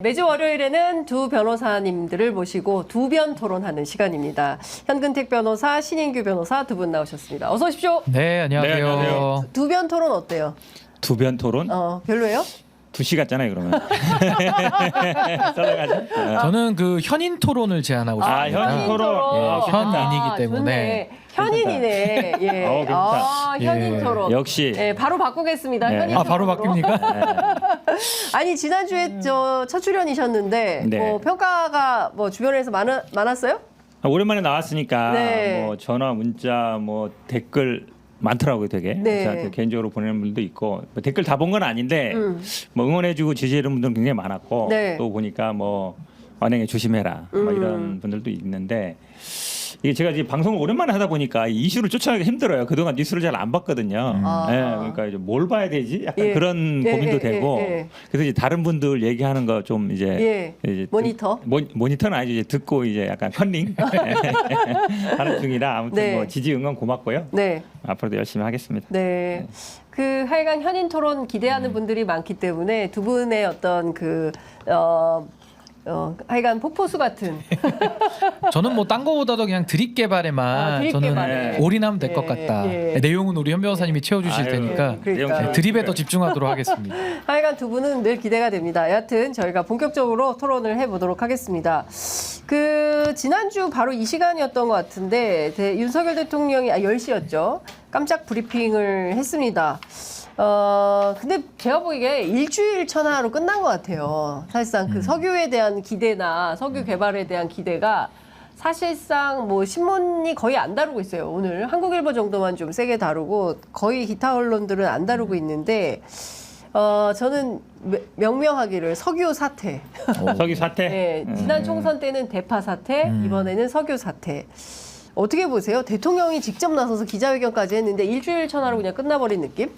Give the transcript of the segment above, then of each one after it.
매주 월요일에는 두 변호사님들을 모시고 두변 토론하는 시간입니다. 현근택 변호사, 신인규 변호사 두 분 나오셨습니다. 어서 오십시오. 네, 안녕하세요. 네, 안녕하세요. 두변 토론 어때요? 두변 토론? 별로예요? 2시 같잖아요, 그러면. 썰어가죠. 저는 그 현인 토론을 제안하고 싶습니다. 현인 토론. 예, 현인이기 때문에. 좋네. 현인이네. 예. 괜찮다. 현인 예. 토론. 역시. 예, 바로 바꾸겠습니다. 네. 현인 바로 토론으로. 바뀝니까? 아니 지난주에 첫 출연이셨는데 네. 뭐 평가가 뭐 주변에서 많았어요? 오랜만에 나왔으니까 네. 뭐 전화, 문자, 뭐 댓글 많더라고요, 되게. 네. 저한테 개인적으로 보내는 분도 있고 뭐 댓글 다 본 건 아닌데 뭐 응원해주고 지지해주는 분들 굉장히 많았고 네. 또 보니까 뭐 언행에 조심해라 뭐 이런 분들도 있는데. 이게 제가 이제 방송을 오랜만에 하다 보니까 이슈를 쫓아가기 힘들어요. 그동안 뉴스를 잘 안 봤거든요. 예, 그러니까 이제 뭘 봐야 되지? 약간 예. 그런 예, 고민도 예, 되고. 예, 예. 그래서 이제 다른 분들 얘기하는 거 좀 이제, 이제 모니터? 모니터는 아니죠. 이제 듣고 이제 약간 현링 하는 중이라 아무튼 네. 뭐 지지 응원 고맙고요. 네. 앞으로도 열심히 하겠습니다. 네. 그 하여간 현인 토론 기대하는 분들이 많기 때문에 두 분의 어떤 하여간 폭포수 같은 저는 뭐 딴 거보다도 그냥 드립 개발에만 드립 저는 개발에. 올인하면 될 것 예, 같다. 예. 내용은 우리 현 변호사님이 채워주실 아유, 테니까 그러니까. 네, 드립에 더 집중하도록 하겠습니다. 하여간 두 분은 늘 기대가 됩니다. 여하튼 저희가 본격적으로 토론을 해보도록 하겠습니다. 그 지난주 바로 이 시간이었던 것 같은데 윤석열 대통령이 10시였죠. 깜짝 브리핑을 했습니다. 근데 제가 보기에 일주일 천하로 끝난 것 같아요. 사실상 그 석유에 대한 기대나 석유 개발에 대한 기대가 사실상 뭐 신문이 거의 안 다루고 있어요. 오늘 한국일보 정도만 좀 세게 다루고 거의 기타 언론들은 안 다루고 있는데 저는 명명하기를 석유 사태. 석유 사태. 네, 지난 총선 때는 대파 사태, 이번에는 석유 사태. 어떻게 보세요? 대통령이 직접 나서서 기자회견까지 했는데 일주일 천하로 그냥 끝나버린 느낌?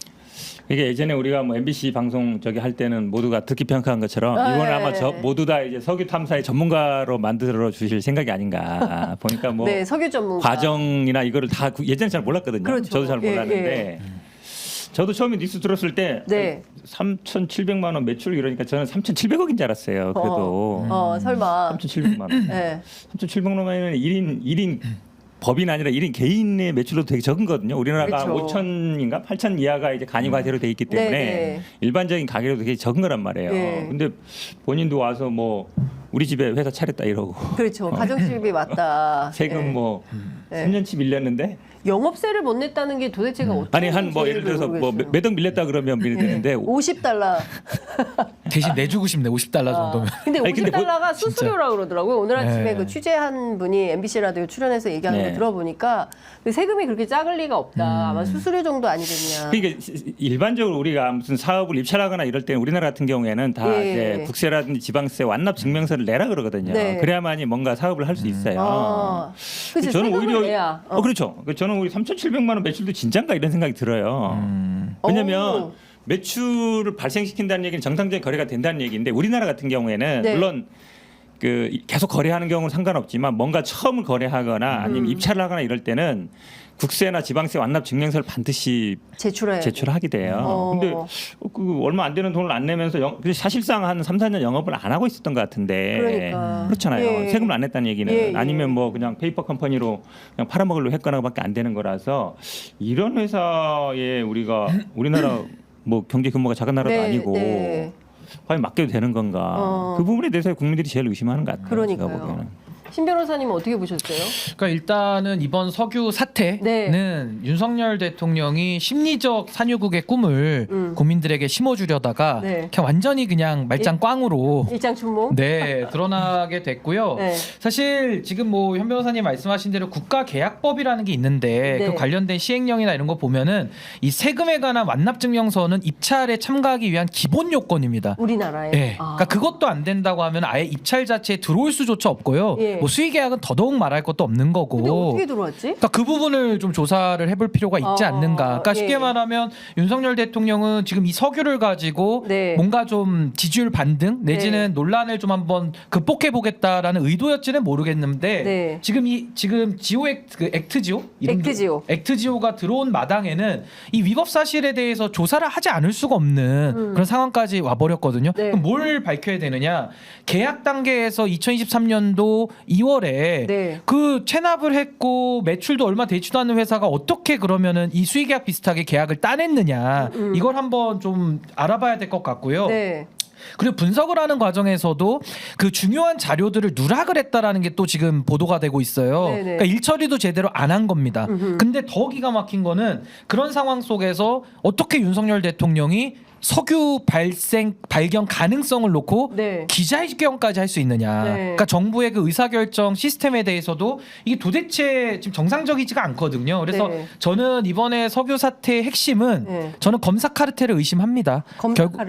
이게 예전에 우리가 뭐 MBC 방송 저기 할 때는 모두가 듣기 평가한 것처럼 이번에 아마 모두 다 이제 석유 탐사의 전문가로 만들어 주실 생각이 아닌가 보니까 뭐 네, 석유 전문가. 과정이나 이거를 다 예전에 잘 몰랐거든요. 그렇죠. 저도 잘 예, 몰랐는데 저도 처음에 뉴스 들었을 때 네. 3,700만 원 매출 이러니까 저는 3,700억인 줄 알았어요. 그래도 설마. 3,700만 원. 네. 3,700만 원이면 1인 법인 아니라 1인 개인의 매출도 되게 적은거든요. 우리나라가 그렇죠. 5천인가 8천 이하가 이제 간이과세로 돼 있기 때문에 네. 일반적인 가게도 되게 적은 거란 말이에요. 네. 근데 본인도 와서 뭐 우리 집에 회사 차렸다 이러고 그렇죠. 가정집이 맞다. 세금 네. 뭐 네. 3년치 밀렸는데 영업세를 못 냈다는 게 도대체가 어떤 아니 한 뭐 예를 들어서 뭐 매덕 밀렸다 그러면 밀리는데 $50. 대신 내주고 싶네. $50 정도면. 근데 아니, 근데 $50가 수수료라고 그러더라고요. 오늘 아침에 네. 그 취재한 분이 MBC 라디오 출연해서 얘기하는 네. 거 들어보니까 그 세금이 그렇게 작을 리가 없다. 아마 수수료 정도 아니겠냐. 그러니까 일반적으로 우리가 무슨 사업을 입찰하거나 이럴 때는 우리나라 같은 경우에는 다 예. 이제 국세라든지 지방세 완납 증명서를 내라 그러거든요. 네. 그래야만이 뭔가 사업을 할 수 있어요. 그치, 저는 세금을 오히려 내야. 그렇죠. 저는 오히려 3,700만 원 매출도 진짠가 이런 생각이 들어요. 왜냐하면 오. 매출을 발생시킨다는 얘기는 정상적인 거래가 된다는 얘기인데 우리나라 같은 경우에는 네. 물론 그 계속 거래하는 경우는 상관없지만 뭔가 처음을 거래하거나 아니면 입찰을 하거나 이럴 때는 국세나 지방세 완납 증명서를 반드시 제출하게 돼요. 근데 그 얼마 안 되는 돈을 안 내면서 사실상 한 3, 4년 영업을 안 하고 있었던 것 같은데 그러니까. 그렇잖아요. 예. 세금을 안 냈다는 얘기는 예, 예. 아니면 뭐 그냥 페이퍼 컴퍼니로 그냥 팔아먹으려고 했거나밖에 안 되는 거라서 이런 회사에 우리나라 뭐 경제 규모가 작은 나라도 네, 아니고 네. 과연 맡겨도 되는 건가? 그 부분에 대해서 국민들이 제일 의심하는 것 같아요. 그러니까요. 제가 보기에는. 신 변호사님은 어떻게 보셨어요? 그러니까 일단은 이번 석유 사태는 네. 윤석열 대통령이 심리적 산유국의 꿈을 국민들에게 심어주려다가 네. 그냥 완전히 그냥 말짱 꽝으로 일장춘몽? 네 드러나게 됐고요. 네. 사실 지금 뭐 현 변호사님 말씀하신 대로 국가계약법이라는 게 있는데 네. 그 관련된 시행령이나 이런 거 보면은 이 세금에 관한 완납증명서는 입찰에 참가하기 위한 기본 요건입니다. 우리나라에? 네. 그러니까 그것도 안 된다고 하면 아예 입찰 자체에 들어올 수조차 없고요. 예. 뭐 수의 계약은 더더욱 말할 것도 없는 거고. 근데 어떻게 들어왔지? 그러니까 그 부분을 좀 조사를 해볼 필요가 있지 않는가. 그러니까 쉽게 예. 말하면 윤석열 대통령은 지금 이 서규를 가지고 네. 뭔가 좀 지지율 반등 내지는 논란을 좀 한번 극복해 보겠다라는 의도였지는 모르겠는데 네. 지금 지오 액트지오 액트지오가 들어온 마당에는 이 위법 사실에 대해서 조사를 하지 않을 수가 없는 그런 상황까지 와버렸거든요. 네. 그럼 뭘 밝혀야 되느냐? 계약 단계에서 2023년도 2월에 네. 그 체납을 했고 매출도 얼마 되지도 않는 회사가 어떻게 그러면은 이 수의계약 비슷하게 계약을 따냈느냐 이걸 한번 좀 알아봐야 될 것 같고요. 네. 그리고 분석을 하는 과정에서도 그 중요한 자료들을 누락을 했다라는 게 또 지금 보도가 되고 있어요. 네네. 그러니까 일처리도 제대로 안 한 겁니다. 근데 더 기가 막힌 거는 그런 상황 속에서 어떻게 윤석열 대통령이 석유 발견 가능성을 놓고 네. 기자회견까지 할 수 있느냐. 네. 그러니까 정부의 그 의사결정 시스템에 대해서도 이게 도대체 지금 정상적이지가 않거든요. 그래서 네. 저는 이번에 석유 사태의 핵심은 네. 저는 검사 카르텔을 의심합니다.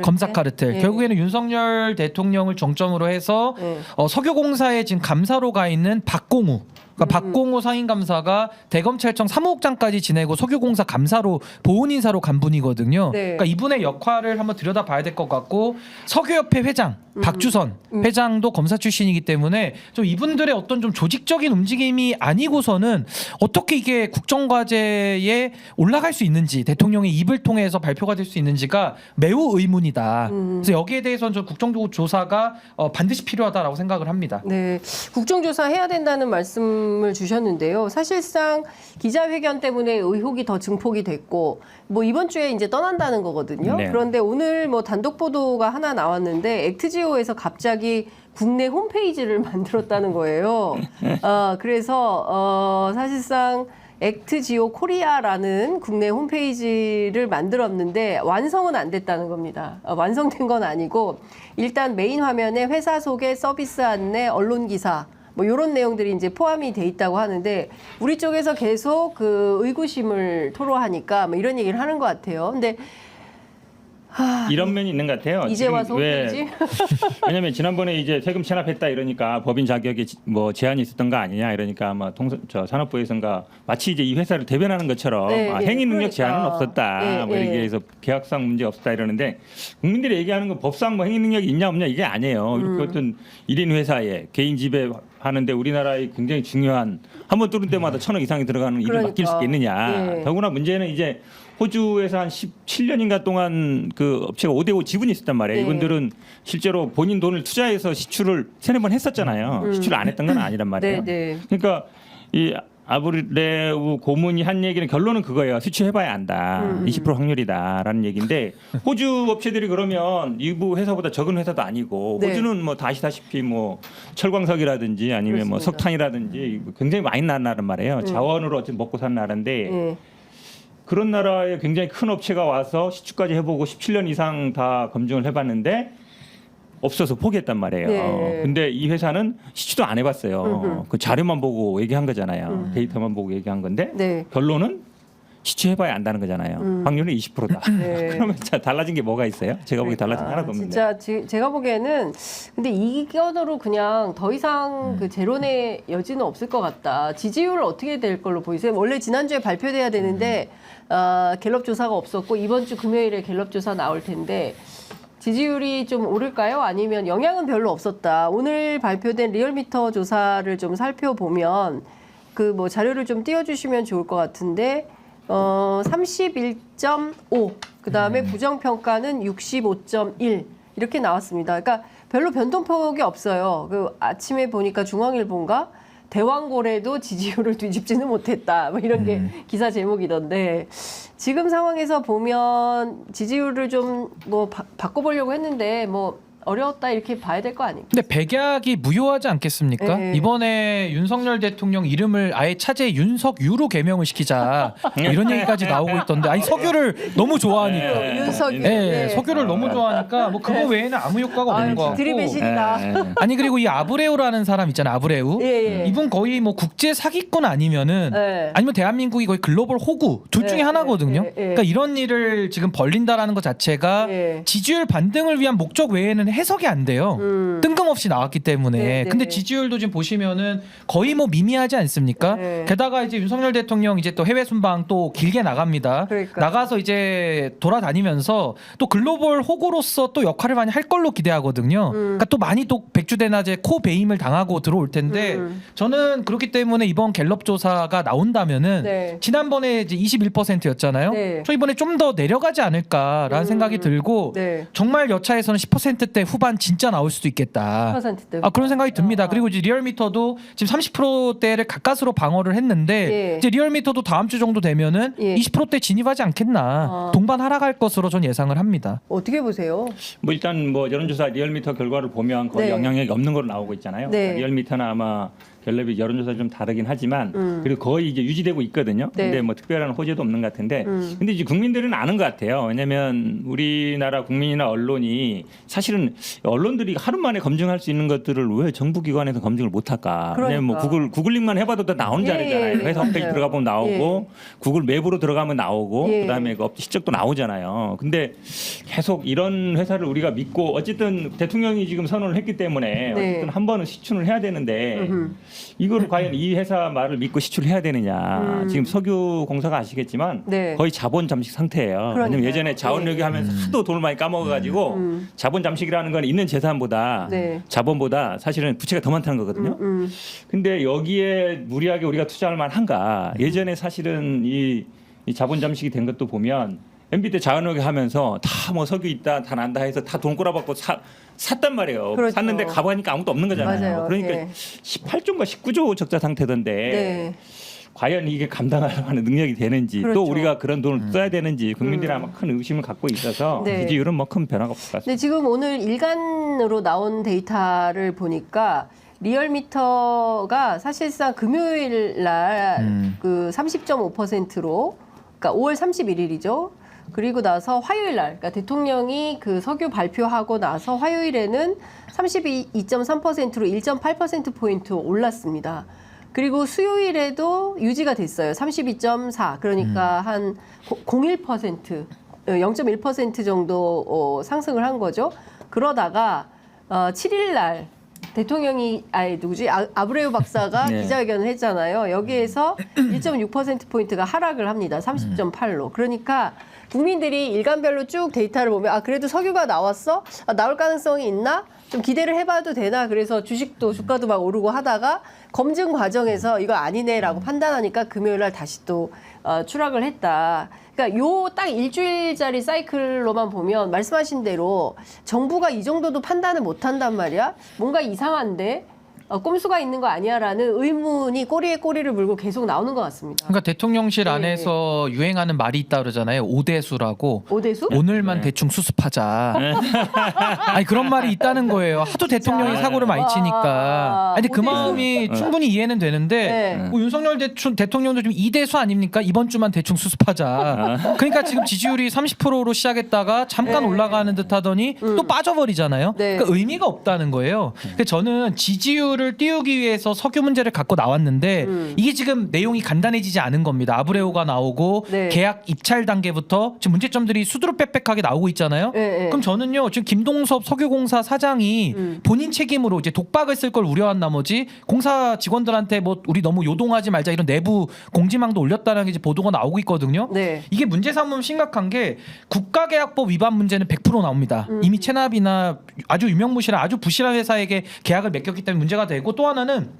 검사 카르텔. 네. 결국에는 윤석열 대통령을 정점으로 해서 네. 석유공사에 지금 감사로 가 있는 박공우. 그러니까 박공호 상임감사가 대검찰청 사무국장까지 지내고 석유공사 감사로 보훈인사로 간 분이거든요. 네. 그러니까 이분의 역할을 한번 들여다봐야 될 것 같고 석유협회 회장 박주선 회장도 검사 출신이기 때문에 좀 이분들의 어떤 좀 조직적인 움직임이 아니고서는 어떻게 이게 국정과제에 올라갈 수 있는지 대통령의 입을 통해서 발표가 될 수 있는지가 매우 의문이다. 그래서 여기에 대해서는 좀 국정조사가 반드시 필요하다라고 생각을 합니다. 네, 국정조사 해야 된다는 말씀을 주셨는데요. 사실상 기자회견 때문에 의혹이 더 증폭이 됐고, 뭐 이번 주에 이제 떠난다는 거거든요. 네. 그런데 오늘 뭐 단독 보도가 하나 나왔는데 액트지오에서 갑자기 국내 홈페이지를 만들었다는 거예요. 그래서 사실상 액트지오 코리아라는 국내 홈페이지를 만들었는데 완성은 안 됐다는 겁니다. 완성된 건 아니고 일단 메인 화면에 회사 소개, 서비스 안내, 언론 기사 뭐 이런 내용들이 이제 포함이 돼 있다고 하는데 우리 쪽에서 계속 그 의구심을 토로하니까 뭐 이런 얘기를 하는 것 같아요. 근데 이런 면이 있는 것 같아요. 이제 지금 와서 홈페이지? 왜냐하면 지난번에 이제 세금 체납했다 이러니까 법인 자격에 뭐 제한이 있었던 거 아니냐 이러니까 아마 산업부에서인가 마치 이제 이 회사를 대변하는 것처럼 네, 네, 행위 능력 그러니까. 제한은 없었다. 네, 뭐 이렇게 네. 해서 계약상 문제 없었다 이러는데 국민들이 얘기하는 건 법상 뭐 행위 능력이 있냐 없냐 이게 아니에요. 이렇게 어떤 1인 회사에 개인 지배 하는데 우리나라의 굉장히 중요한 한 번 뚫은 때마다 1,000억 이상이 들어가는 일을 맡길 수 있겠느냐. 네. 더구나 문제는 이제 호주에서 한 17년인가 동안 그 업체가 5대5 지분이 있었단 말이에요. 네. 이분들은 실제로 본인 돈을 투자해서 시추를 3-4번 했었잖아요. 시추를 안 했던 건 아니란 말이에요. 네, 네. 그러니까 이 아브레우 고문이 한 얘기는 결론은 그거예요. 수취해봐야 안다. 20% 확률이다라는 얘기인데 호주 업체들이 그러면 일부 회사보다 적은 회사도 아니고 네. 호주는 뭐 다 아시다시피 뭐 철광석이라든지 아니면 뭐 그렇습니다. 석탄이라든지 굉장히 많이 나란 말이에요. 자원으로 어쨌든 먹고 사는 나라인데 네. 그런 나라에 굉장히 큰 업체가 와서 시추까지 해보고 17년 이상 다 검증을 해봤는데 없어서 포기했단 말이에요. 네. 근데 이 회사는 시추도 안 해봤어요. 그 자료만 보고 얘기한 거잖아요. 데이터만 보고 얘기한 건데 네. 결론은 시추해봐야 안다는 거잖아요. 확률은 20%다. 네. 그러면 자, 달라진 게 뭐가 있어요? 제가 보기에 달라진 게 하나도 없는데. 진짜 제가 보기에는 근데 이견으로 그냥 더 이상 그 재론의 여지는 없을 것 같다. 지지율 어떻게 될 걸로 보이세요? 원래 지난주에 발표돼야 되는데 갤럽 조사가 없었고 이번 주 금요일에 갤럽 조사 나올 텐데 지지율이 좀 오를까요? 아니면 영향은 별로 없었다. 오늘 발표된 리얼미터 조사를 좀 살펴보면 그 뭐 자료를 좀 띄워주시면 좋을 것 같은데 31.5 그다음에 부정평가는 65.1 이렇게 나왔습니다. 그러니까 별로 변동폭이 없어요. 그 아침에 보니까 중앙일보인가 대왕고래도 지지율을 뒤집지는 못했다. 뭐 이런 게 기사 제목이던데 지금 상황에서 보면 지지율을 좀 뭐 바꿔보려고 했는데 뭐 어려웠다 이렇게 봐야 될 거 아닙니까? 근데 백약이 무효하지 않겠습니까? 네. 이번에 윤석열 대통령 이름을 아예 차제에 윤석유로 개명을 시키자 이런 얘기까지 나오고 있던데 아니 석유를 너무 좋아하니까 윤석유. 네, 석유를 너무 좋아하니까 뭐 그거 외에는 아무 효과가 없는 것 같고 드리베신이다. 아니 그리고 이 아브레우라는 사람 있잖아요. 아브레우 예, 예. 이분 거의 뭐 국제 사기꾼 아니면은 네. 아니면 대한민국이 거의 글로벌 호구 둘 중에 네, 하나거든요. 네, 네. 그러니까 이런 일을 지금 벌린다라는 것 자체가 네. 지지율 반등을 위한 목적 외에는 때문에 해석이 안 돼요. 뜬금없이 나왔기 때문에. 네, 네. 근데 지지율도 지금 보시면은 거의 뭐 미미하지 않습니까? 네. 게다가 이제 윤석열 대통령 이제 또 해외 순방 또 길게 나갑니다. 그러니까. 나가서 이제 돌아다니면서 또 글로벌 호구로서 또 역할을 많이 할 걸로 기대하거든요. 그러니까 또 많이 또 백주대낮에 코 베임을 당하고 들어올 텐데 저는 그렇기 때문에 이번 갤럽 조사가 나온다면은 네. 지난번에 이제 21%였잖아요. 네. 저 이번에 좀 더 내려가지 않을까라는 생각이 들고 네. 정말 여차에서는 10%대 후반 진짜 나올 수도 있겠다. 10%대. 그런 생각이 듭니다. 그리고 이제 리얼미터도 지금 30%대를 가까스로 방어를 했는데 예. 이제 리얼미터도 다음 주 정도 되면은 예. 20%대 진입하지 않겠나. 동반 하락할 것으로 전 예상을 합니다. 어떻게 보세요? 뭐 일단 뭐 여론조사 리얼미터 결과를 보면 거의 네. 영향력이 없는 걸로 나오고 있잖아요. 네. 리얼미터는 아마 갤럽이 여론조사 좀 다르긴 하지만 그리고 거의 이제 유지되고 있거든요. 네. 근데 뭐 특별한 호재도 없는 것 같은데 근데 이제 국민들은 아는 것 같아요. 왜냐하면 우리나라 국민이나 언론이 사실은 언론들이 하루 만에 검증할 수 있는 것들을 왜 정부 기관에서 검증을 못할까? 왜냐면 뭐 그러니까. 구글링만 해봐도 다 나오는 예, 자료잖아요. 예, 회사 홈페이지 맞아요. 들어가 보면 나오고 구글 맵으로 들어가면 나오고 예. 그다음에 그 실적도 나오잖아요. 근데 계속 이런 회사를 우리가 믿고 어쨌든 대통령이 지금 선언을 했기 때문에 네. 어쨌든 한 번은 시춘을 해야 되는데 이걸 과연 이 회사 말을 믿고 시출을 해야 되느냐. 지금 석유공사가 아시겠지만 네. 거의 자본 잠식 상태예요. 그러니까요. 왜냐면 예전에 자원력이 하면서 하도 돈을 많이 까먹어가지고 자본 잠식이라는 건 있는 재산보다 네. 자본보다 사실은 부채가 더 많다는 거거든요. 근데 여기에 무리하게 우리가 투자할 만한가? 예전에 사실은 이 자본 잠식이 된 것도 보면 MB 때 자원력이 하면서 다 뭐 석유 있다 다 난다 해서 다 돈 꼬라박고 샀단 말이에요. 그렇죠. 샀는데 가보니까 아무것도 없는 거잖아요. 맞아요. 그러니까 예. 18조인가 19조 적자 상태던데 네. 과연 이게 감당할 만한 능력이 되는지 그렇죠. 또 우리가 그런 돈을 써야 되는지 국민들이 아마 큰 의심을 갖고 있어서 네. 지지율은 뭐 큰 변화가 없을 것 같습니다. 근데 지금 오늘 일간으로 나온 데이터를 보니까 리얼미터가 사실상 금요일 날 그 30.5%로 그러니까 5월 31일이죠. 그리고 나서 화요일 날 그러니까 대통령이 그 석유 발표하고 나서 화요일에는 32.3%로 1.8% 포인트 올랐습니다. 그리고 수요일에도 유지가 됐어요. 32.4. 그러니까 한 0.1%, 0.1% 정도 상승을 한 거죠. 그러다가 7일 날 대통령이 누구지? 아브레우 박사가 네. 기자회견을 했잖아요. 여기에서 1.6%포인트가 하락을 합니다. 30.8로. 그러니까 국민들이 일간별로 쭉 데이터를 보면 그래도 석유가 나왔어? 나올 가능성이 있나? 좀 기대를 해봐도 되나? 그래서 주식도 주가도 막 오르고 하다가 검증 과정에서 이거 아니네라고 판단하니까 금요일 날 다시 또 추락을 했다. 그러니까 요 딱 일주일짜리 사이클로만 보면 말씀하신 대로 정부가 이 정도도 판단을 못 한단 말이야. 뭔가 이상한데 꼼수가 있는 거 아니야라는 의문이 꼬리에 꼬리를 물고 계속 나오는 것 같습니다. 그러니까 대통령실 네. 안에서 유행하는 말이 있다 그러잖아요. 오대수라고. 오대수? 오늘만 네. 대충 수습하자. 아니 그런 말이 있다는 거예요. 하도 대통령이 자. 사고를 많이 치니까. 아니 근데 그 오대수. 마음이 충분히 이해는 되는데 네. 뭐 윤석열 대통령도 좀 이대수 아닙니까? 이번 주만 대충 수습하자. 그러니까 지금 지지율이 30%로 시작했다가 잠깐 네. 올라가는 듯하더니 또 빠져버리잖아요. 네. 그러니까 의미가 없다는 거예요. 그래서 저는 지지율을 띄우기 위해서 석유 문제를 갖고 나왔는데 이게 지금 내용이 간단해지지 않은 겁니다. 아브레오가 나오고 네. 계약 입찰 단계부터 지금 문제점들이 수두룩 빽빽하게 나오고 있잖아요. 네, 네. 그럼 저는요 지금 김동섭 석유공사 사장이 본인 책임으로 이제 독박을 쓸 걸 우려한 나머지 공사 직원들한테 뭐 우리 너무 요동하지 말자 이런 내부 공지망도 올렸다는 게 이제 보도가 나오고 있거든요. 네. 이게 문제 삼으면 심각한 게 국가계약법 위반 문제는 100% 나옵니다. 이미 체납이나 아주 유명무실한 아주 부실한 회사에게 계약을 맺겼기 때문에 문제가 되고 또 하나는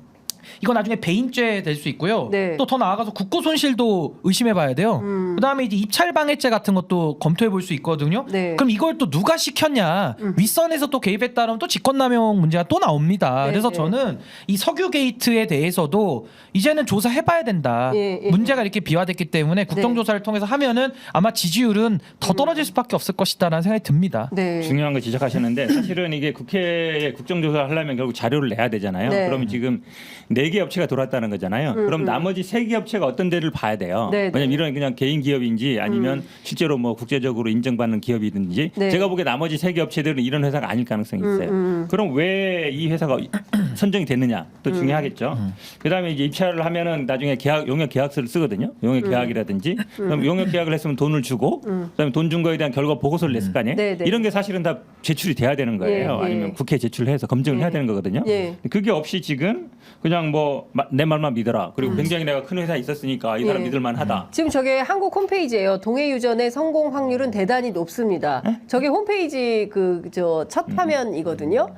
이거 나중에 배임죄 될 수 있고요. 네. 또 더 나아가서 국고손실도 의심해봐야 돼요. 그다음에 이제 입찰방해죄 같은 것도 검토해볼 수 있거든요. 네. 그럼 이걸 또 누가 시켰냐? 윗선에서 또 개입했다면 또 직권남용 문제가 또 나옵니다. 네, 그래서 네. 저는 이 석유 게이트에 대해서도 이제는 조사해봐야 된다. 예, 예. 문제가 이렇게 비화됐기 때문에 국정조사를 통해서 하면은 아마 지지율은 더 떨어질 수밖에 없을 것이다라는 생각이 듭니다. 네. 중요한 거 지적하셨는데 사실은 이게 국회에 국정조사를 하려면 결국 자료를 내야 되잖아요. 네. 그러면 지금 4개 업체가 들어왔다는 거잖아요. 그럼 나머지 3개 업체가 어떤 데를 봐야 돼요. 네, 네. 왜냐면 이런 그냥 개인 기업인지 아니면 실제로 뭐 국제적으로 인정받는 기업이든지 네. 제가 보기에 나머지 3개 업체들은 이런 회사가 아닐 가능성이 있어요. 그럼 왜 이 회사가 선정이 됐느냐 또 중요하겠죠. 그다음에 이제 입찰을 하면은 나중에 용역 계약서를 쓰거든요. 용역 계약이라든지 그럼 용역 계약을 했으면 돈을 주고 그다음에 돈 준 거에 대한 결과 보고서를 냈을 거 아니에요. 네네. 이런 게 사실은 다 제출이 돼야 되는 거예요. 예, 예. 아니면 국회에 제출해서 검증을 해야 되는 거거든요. 예. 그게 없이 지금 그냥 뭐 내 말만 믿어라. 그리고 굉장히 내가 큰 회사에 있었으니까 이 사람 예. 믿을만하다. 지금 저게 한국 홈페이지예요. 동해 유전의 성공 확률은 대단히 높습니다. 저게 홈페이지 첫 화면이거든요.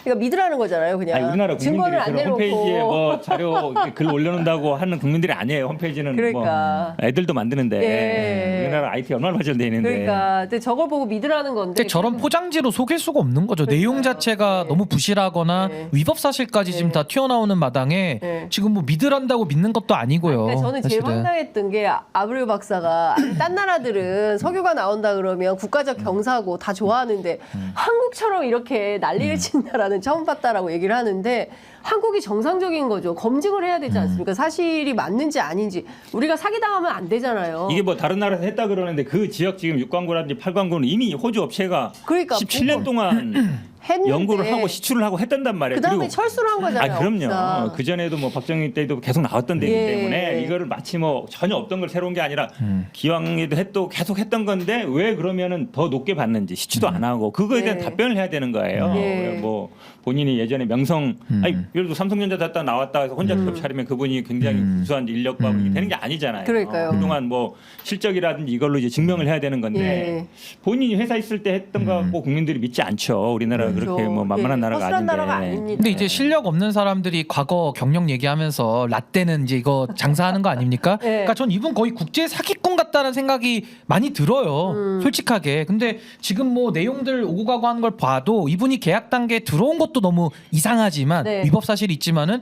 그러니까 믿으라는 거잖아요, 그냥. 아니, 우리나라 증거를 국민들이 안 그런 내놓고. 홈페이지에 뭐 자료 글 올려놓는다고 하는 국민들이 아니에요. 홈페이지는 그러니까. 뭐 애들도 만드는데 예. 우리나라 IT 얼마나 발전돼 있는데. 그러니까 근데 저걸 보고 믿으라는 건데. 근데 저런 포장지로 속일 수가 없는 거죠. 내용 자체가 네. 너무 부실하거나 네. 위법 사실까지 지금 다 튀어나오는 마당에 네. 지금 뭐 믿으란다고 믿는 것도 아니고요. 그러니까 저는 제일 사실은. 황당했던 게 아브레우 박사가 아니, 딴 나라들은 석유가 나온다 그러면 국가적 경사고 다 좋아하는데 한국처럼 이렇게 난리를 친다라는 처음 봤다라고 얘기를 하는데 한국이 정상적인 거죠. 검증을 해야 되지 않습니까? 사실이 맞는지 아닌지 우리가 사기당하면 안 되잖아요. 이게 뭐 다른 나라에서 했다 그러는데 그 지역 지금 6광구라든지 8광구는 이미 호주 업체가 그러니까 17년 동안 했는데 연구를 하고 시추를 하고 했단단 말이에요. 그다음에 그리고 철수를 한 거잖아요. 아 그럼요. 업사. 그 전에도 뭐 박정희 때도 계속 나왔던 데이기 예. 때문에 이거를 마치 뭐 전혀 없던 걸 새로운 게 아니라 기왕에도 했도 계속 했던 건데 왜 그러면은 더 높게 받는지 시추도 안 하고 그거에 대한 예. 답변을 해야 되는 거예요. 예. 뭐 본인이 예전에 명성 아니 예를 들어 삼성전자 갔다 나왔다 해서 혼자 기업 차리면 그분이 굉장히 우수한 인력과 이게 되는 게 아니잖아요. 그러니까요. 그동안 뭐 실적이라든지 이걸로 이제 증명을 해야 되는 건데 예. 본인이 회사 있을 때 했던 거 갖고 국민들이 믿지 않죠. 우리나라가 그렇게 뭐 만만한 나라가 허술한 아닌데. 나라가 아닙니다. 근데 이제 실력 없는 사람들이 과거 경력 얘기하면서 라떼는 이제 이거 장사하는 거 아닙니까? 네. 그러니까 전 이분 거의 국제 사기꾼 같다는 생각이 많이 들어요. 솔직하게. 근데 지금 뭐 내용들 오고 가고 하는 걸 봐도 이분이 계약 단계에 들어온 것도 너무 이상하지만 네. 위법 사실이 있지만은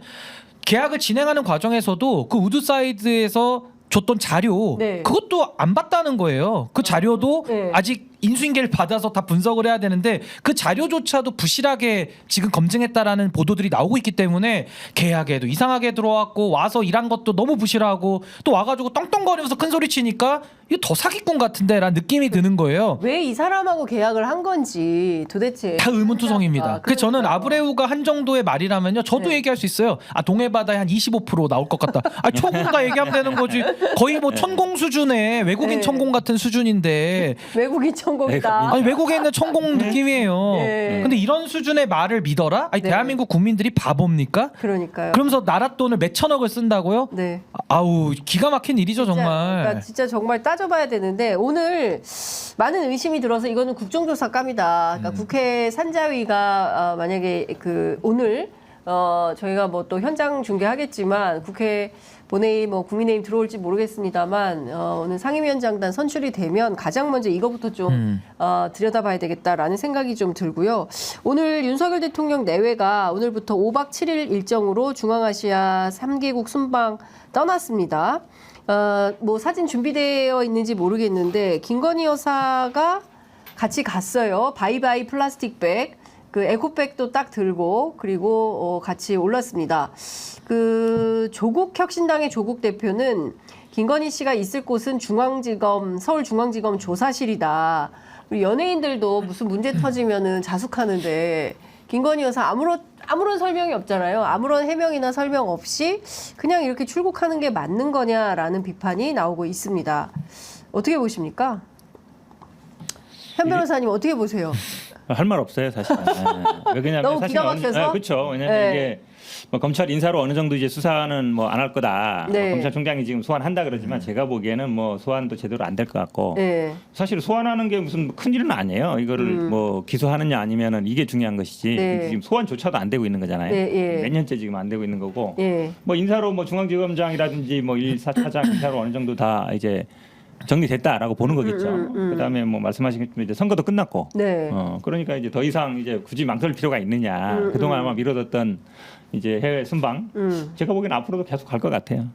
계약을 진행하는 과정에서도 그 우드사이드에서 줬던 자료 네. 그것도 안 봤다는 거예요. 그 자료도 네. 아직 인수인계를 받아서 다 분석을 해야 되는데 그 자료조차도 부실하게 지금 검증했다라는 보도들이 나오고 있기 때문에 계약에도 이상하게 들어왔고 와서 일한 것도 너무 부실하고 또 와가지고 떵떵거리면서 큰 소리 치니까 이거 더 사기꾼 같은데라는 느낌이 드는 거예요. 왜 이 사람하고 계약을 한 건지 도대체 다 의문투성입니다. 그래서 저는 그러니까요. 아브레우가 한 정도의 말이라면요, 저도 네. 얘기할 수 있어요. 아 동해바다에 한 25% 나올 것 같다. 아 초공가 얘기하면 되는 거지. 거의 뭐 천공 수준의 외국인 네. 천공 같은 수준인데. 외국인 천공이다. 아니 외국에 있는 천공 느낌이에요. 네. 근데 이런 수준의 말을 믿어라? 아니 네. 대한민국 국민들이 바보입니까? 그러니까요. 그러면서 나라 돈을 몇 천억을 쓴다고요? 네. 아우 기가 막힌 일이죠 진짜, 정말. 그러니까 진짜 정말 따져봐야 되는데 오늘 많은 의심이 들어서 이거는 국정조사감이다. 그러니까 국회 산자위가 만약에 오늘 저희가 뭐 또 현장 중계하겠지만 국회 본회의 뭐 국민의힘 들어올지 모르겠습니다만 오늘 상임위원장단 선출이 되면 가장 먼저 이거부터 좀 들여다봐야 되겠다라는 생각이 좀 들고요. 오늘 윤석열 대통령 내외가 오늘부터 5박 7일 일정으로 중앙아시아 3개국 순방 떠났습니다. 뭐 사진 준비되어 있는지 모르겠는데 김건희 여사가 같이 갔어요. 바이바이 플라스틱백. 그 에코백도 딱 들고 그리고 같이 올랐습니다. 그 조국혁신당의 조국 대표는 김건희 씨가 있을 곳은 중앙지검 서울중앙지검 조사실이다. 우리 연예인들도 무슨 문제 터지면은 자숙하는데 김건희 여사 아무런 설명이 없잖아요. 아무런 해명이나 설명 없이 그냥 이렇게 출국하는 게 맞는 거냐라는 비판이 나오고 있습니다. 어떻게 보십니까? 현 변호사님 어떻게 보세요? 할 말 없어요 사실. 왜냐하면 너무 사실 기가 막혀서? 그렇죠. 왜냐하면 네. 이게 뭐 검찰 인사로 어느 정도 이제 수사는 뭐 안 할 거다. 네. 검찰총장이 지금 소환한다 그러지만 제가 보기에는 뭐 소환도 제대로 안 될 것 같고. 네. 사실 소환하는 게 무슨 큰 일은 아니에요. 이거를 뭐 기소하느냐 아니면은 이게 중요한 것이지. 네. 지금 소환조차도 안 되고 있는 거잖아요. 네, 예. 몇 년째 지금 안 되고 있는 거고. 예. 뭐 인사로 뭐 중앙지검장이라든지 뭐 1사 차장 인사로 어느 정도 다 이제 정리됐다라고 보는 거겠죠. 그다음에 뭐 말씀하신 것처럼 이제 선거도 끝났고. 네. 그러니까 이제 더 이상 이제 굳이 망설일 필요가 있느냐. 그동안 아마 미뤄뒀던 이제 해외 순방. 제가 보기엔 앞으로도 계속 갈 것 같아요.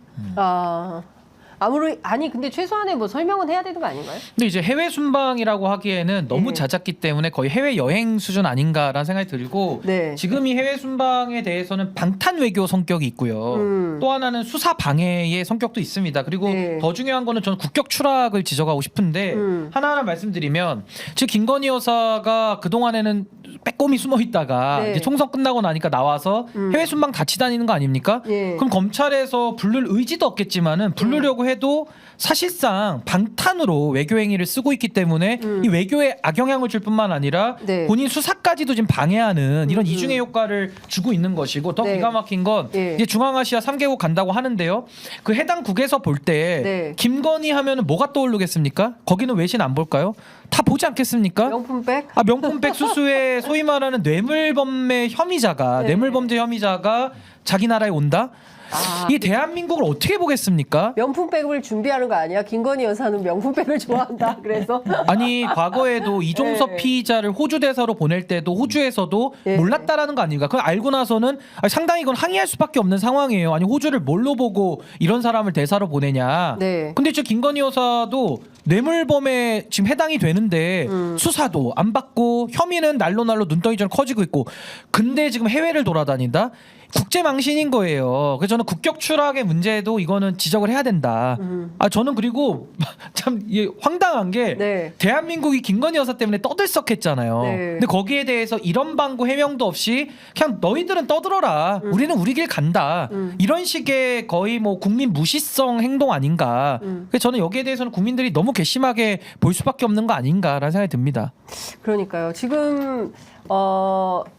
아니 근데 최소한의 뭐 설명은 해야 되는 거 아닌가요? 근데 이제 해외 순방이라고 하기에는 너무 네. 잦았기 때문에 거의 해외 여행 수준 아닌가라는 생각이 들고 네. 지금 이 해외 순방에 대해서는 방탄 외교 성격이 있고요. 또 하나는 수사 방해의 성격도 있습니다. 그리고 네. 더 중요한 거는 저는 국격 추락을 지적하고 싶은데 하나하나 말씀드리면 지금 김건희 여사가 그 동안에는 빼꼼히 숨어 있다가 네. 이제 총선 끝나고 나니까 나와서 해외 순방 다치 다니는 거 아닙니까? 예. 그럼 검찰에서 부를 의지도 없겠지만은 부르려고 해도 사실상 방탄으로 외교 행위를 쓰고 있기 때문에 이 외교에 악영향을 줄 뿐만 아니라 네. 본인 수사까지도 지금 방해하는 이런 이중의 효과를 주고 있는 것이고 더 네. 기가 막힌 건 예. 이제 중앙아시아 3개국 간다고 하는데요. 그 해당 국에서 볼 때 네. 김건희 하면은 뭐가 떠오르겠습니까? 거기는 외신 안 볼까요? 다 보지 않겠습니까? 명품백? 아, 명품백 수수의 소위 말하는 뇌물범의 혐의자가 네. 뇌물범죄 혐의자가 자기 나라에 온다? 아, 이 대한민국을 어떻게 보겠습니까? 명품백을 준비하는 거 아니야? 김건희 여사는 명품백을 좋아한다. 그래서 아니 과거에도 이종섭 네. 피의자를 호주 대사로 보낼 때도 호주에서도 네. 몰랐다라는 거 아닙니까? 그걸 알고 나서는 상당히 이건 항의할 수밖에 없는 상황이에요. 아니 호주를 뭘로 보고 이런 사람을 대사로 보내냐? 네. 근데 지금 김건희 여사도 뇌물범에 지금 해당이 되는데 수사도 안 받고 혐의는 날로 눈덩이처럼 커지고 있고 근데 지금 해외를 돌아다닌다? 국제 망신인 거예요. 그래서 저는 국격 추락의 문제도 이거는 지적을 해야 된다. 아 저는 그리고 참 이게 황당한 게 네. 대한민국이 김건희 여사 때문에 떠들썩했잖아요. 네. 근데 거기에 대해서 이런 방구 해명도 없이 그냥 너희들은 떠들어라. 우리는 우리 길 간다. 이런 식의 거의 뭐 국민 무시성 행동 아닌가. 그래서 저는 여기에 대해서는 국민들이 너무 괘씸하게 볼 수밖에 없는 거 아닌가라는 생각이 듭니다. 그러니까요. 지금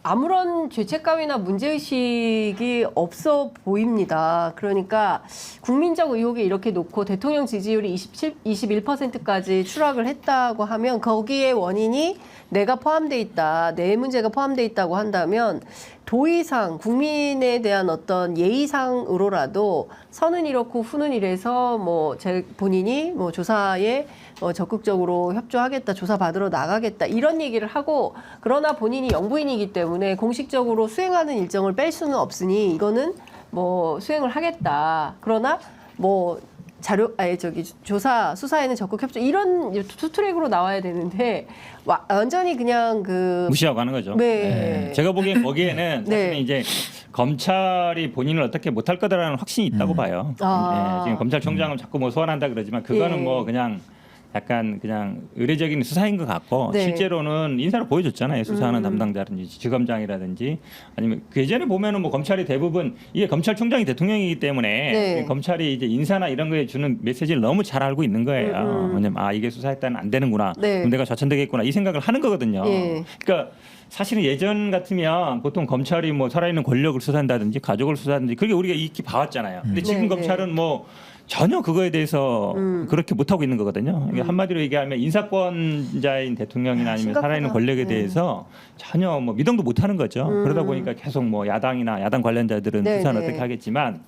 아무런 죄책감이나 문제의식이 없어 보입니다. 그러니까 국민적 의혹에 이렇게 놓고 대통령 지지율이 21%까지 추락을 했다고 하면 거기에 원인이 내가 포함돼 있다, 내 문제가 포함돼 있다고 한다면 도의상 국민에 대한 어떤 예의상으로라도 선은 이렇고 후는 이래서 뭐 본인이 뭐 조사에 적극적으로 협조하겠다, 조사 받으러 나가겠다 이런 얘기를 하고 그러나 본인이 영부인이기 때문에 공식적으로 수행하는 일정을 뺄 수는 없으니 이거는 뭐 수행을 하겠다. 그러나 뭐 조사 수사에는 적극 협조 이런 투트랙으로 나와야 되는데 완전히 그냥 무시하고 하는 거죠. 네. 제가 보기엔 거기에는 네. 사실은 이제 검찰이 본인을 어떻게 못할 거다라는 확신이 있다고 봐요. 아. 지금 검찰총장은 자꾸 뭐 소환한다 그러지만 그거는 예. 뭐 그냥 약간 그냥 의례적인 수사인 것 같고 네. 실제로는 인사로 보여줬잖아요. 수사하는 담당자라든지 지검장이라든지 아니면 그 예전에 보면은 뭐 검찰이 대부분 이게 검찰총장이 대통령이기 때문에 네. 검찰이 이제 인사나 이런 거에 주는 메시지를 너무 잘 알고 있는 거예요. 왜냐면 이게 수사했다는 안 되는구나. 네. 그럼 내가 좌천되겠구나 이 생각을 하는 거거든요. 예. 그러니까 사실은 예전 같으면 보통 검찰이 뭐 살아있는 권력을 수사한다든지 가족을 수사하든지 그게 우리가 익히 봐왔잖아요. 근데 지금 네, 검찰은 뭐 전혀 그거에 대해서 그렇게 못하고 있는 거거든요. 그러니까 한마디로 얘기하면 인사권자인 대통령이나 아니면 심각하다. 살아있는 권력에 대해서 전혀 뭐 미동도 못하는 거죠. 그러다 보니까 계속 뭐 야당이나 야당 관련자들은 네, 수사는 네. 어떻게 하겠지만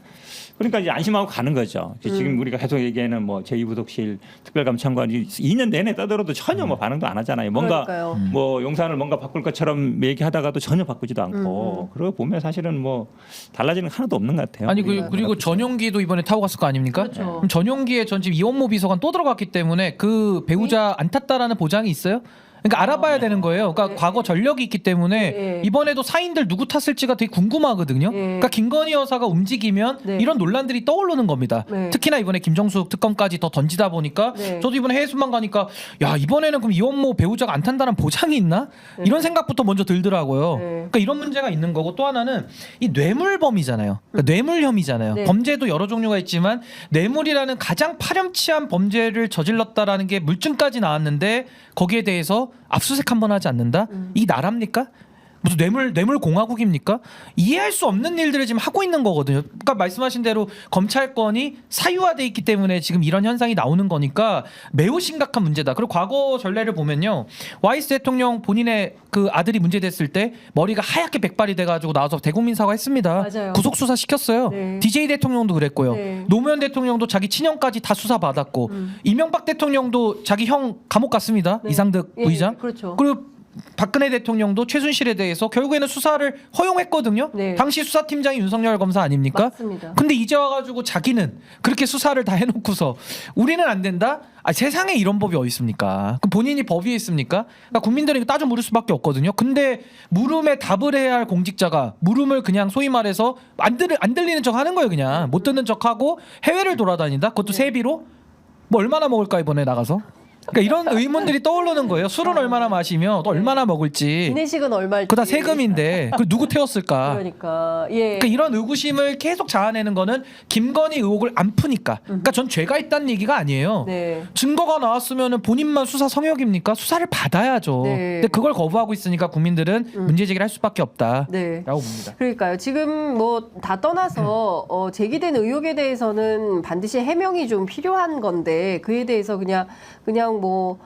그러니까 이제 안심하고 가는 거죠. 지금 우리가 계속 얘기하는 뭐 제2부속실 특별감찰관이 2년 내내 떠들어도 전혀 뭐 반응도 안 하잖아요. 뭔가 그러니까요. 뭐 용산을 뭔가 바꿀 것처럼 얘기하다가도 전혀 바꾸지도 않고 그러고 보면 사실은 뭐 달라지는 게 하나도 없는 것 같아요. 아니 우리가 그리고 전용기도 이번에 타고 갔을 거 아닙니까? 그렇죠. 그럼 전용기에 전 지금 이원모 비서관 또 들어갔기 때문에 그 배우자 안 탔다라는 보장이 있어요? 그러니까 알아봐야 되는 거예요. 그러니까 과거 전력이 있기 때문에 네. 이번에도 사인들 누구 탔을지가 되게 궁금하거든요. 네. 그러니까 김건희 여사가 움직이면 네. 이런 논란들이 떠오르는 겁니다. 네. 특히나 이번에 김정숙 특검까지 더 던지다 보니까 네. 저도 이번에 해외 순방 가니까 야 이번에는 그럼 이원모 배우자가 안 탄다는 보장이 있나? 이런 생각부터 먼저 들더라고요. 네. 그러니까 이런 문제가 있는 거고 또 하나는 이 뇌물범이잖아요. 그러니까 뇌물 혐의잖아요. 네. 범죄도 여러 종류가 있지만 뇌물이라는 가장 파렴치한 범죄를 저질렀다라는 게 물증까지 나왔는데 거기에 대해서 압수수색 한번 하지 않는다? 이게 나랍니까? 무슨 뇌물 공화국입니까? 이해할 수 없는 일들을 지금 하고 있는 거거든요. 그러니까 말씀하신 대로 검찰권이 사유화돼 있기 때문에 지금 이런 현상이 나오는 거니까 매우 심각한 문제다. 그리고 과거 전례를 보면요, 와이스 대통령 본인의 그 아들이 문제됐을 때 머리가 하얗게 백발이 돼가지고 나와서 대국민 사과했습니다. 맞아요. 구속 수사 시켰어요. 네. DJ 대통령도 그랬고요. 네. 노무현 대통령도 자기 친형까지 다 수사 받았고 이명박 대통령도 자기 형 감옥 갔습니다. 네. 이상득 예, 부의장. 그렇죠. 그리고 박근혜 대통령도 최순실에 대해서 결국에는 수사를 허용했거든요. 네. 당시 수사팀장이 윤석열 검사 아닙니까? 맞습니다. 근데 이제 와가지고 자기는 그렇게 수사를 다 해놓고서 우리는 안 된다? 세상에 이런 법이 어디 있습니까? 그럼 본인이 법 위에 있습니까? 그러니까 국민들이 이거 따져 물을 수밖에 없거든요. 근데 물음에 답을 해야 할 공직자가 물음을 그냥 소위 말해서 안 들리는 척 하는 거예요. 그냥 못 듣는 척하고 해외를 돌아다닌다? 그것도 세비로? 뭐 얼마나 먹을까 이번에 나가서? 그러니까 이런 의문들이 떠오르는 거예요. 술은 얼마나 마시며 또 얼마나 먹을지. 기내식은 얼마일지. 그거 다 세금인데 그 누구 태웠을까? 그러니까 그러니까 이런 의구심을 계속 자아내는 거는 김건희 의혹을 안 푸니까. 그러니까 전 죄가 있다는 얘기가 아니에요. 네. 증거가 나왔으면 본인만 수사 성역입니까? 수사를 받아야죠. 네. 근데 그걸 거부하고 있으니까 국민들은 문제 제기를 할 수밖에 없다라고 네. 봅니다. 그러니까요. 지금 뭐 다 떠나서 제기된 의혹에 대해서는 반드시 해명이 좀 필요한 건데 그에 대해서 그냥 뭐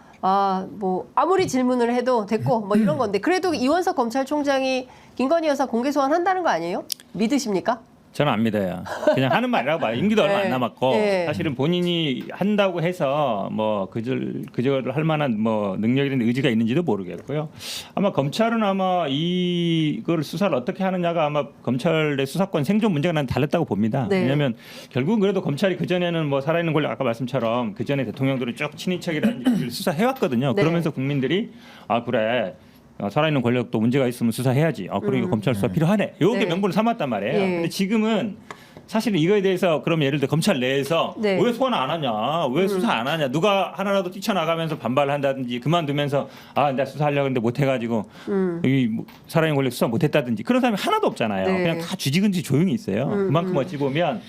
아무리 질문을 해도 됐고 뭐 이런 건데 그래도 이원석 검찰총장이 김건희 여사 공개 소환한다는 거 아니에요? 믿으십니까? 저는 안 믿어요. 그냥 하는 말이라고 봐요. 임기도 얼마 네. 안 남았고 네. 사실은 본인이 한다고 해서 뭐 그저를 할 만한 뭐 능력이나 의지가 있는지도 모르겠고요. 아마 검찰은 아마 이걸 수사를 어떻게 하느냐가 아마 검찰의 수사권 생존 문제가 난 달랐다고 봅니다. 네. 왜냐하면 결국은 그래도 검찰이 그 전에는 뭐 살아있는 권력 아까 말씀처럼 그 전에 대통령들은 쭉 친인척이라는 수사해왔거든요. 네. 그러면서 국민들이 아 그래. 살아있는 권력도 문제가 있으면 수사해야지. 그러니까 검찰 수사 필요하네. 요게 네. 명분을 삼았단 말이에요. 예. 근데 지금은 사실은 이거에 대해서 그럼 예를 들어 검찰 내에서 네. 왜 소환 안 하냐, 왜 수사 안 하냐, 누가 하나라도 뛰쳐나가면서 반발을 한다든지 그만두면서 내가 수사하려고 했는데 못 해가지고 이 살아있는 권력 수사 못 했다든지 그런 사람이 하나도 없잖아요. 네. 그냥 다 쥐지근지 조용히 있어요. 그만큼 어찌 보면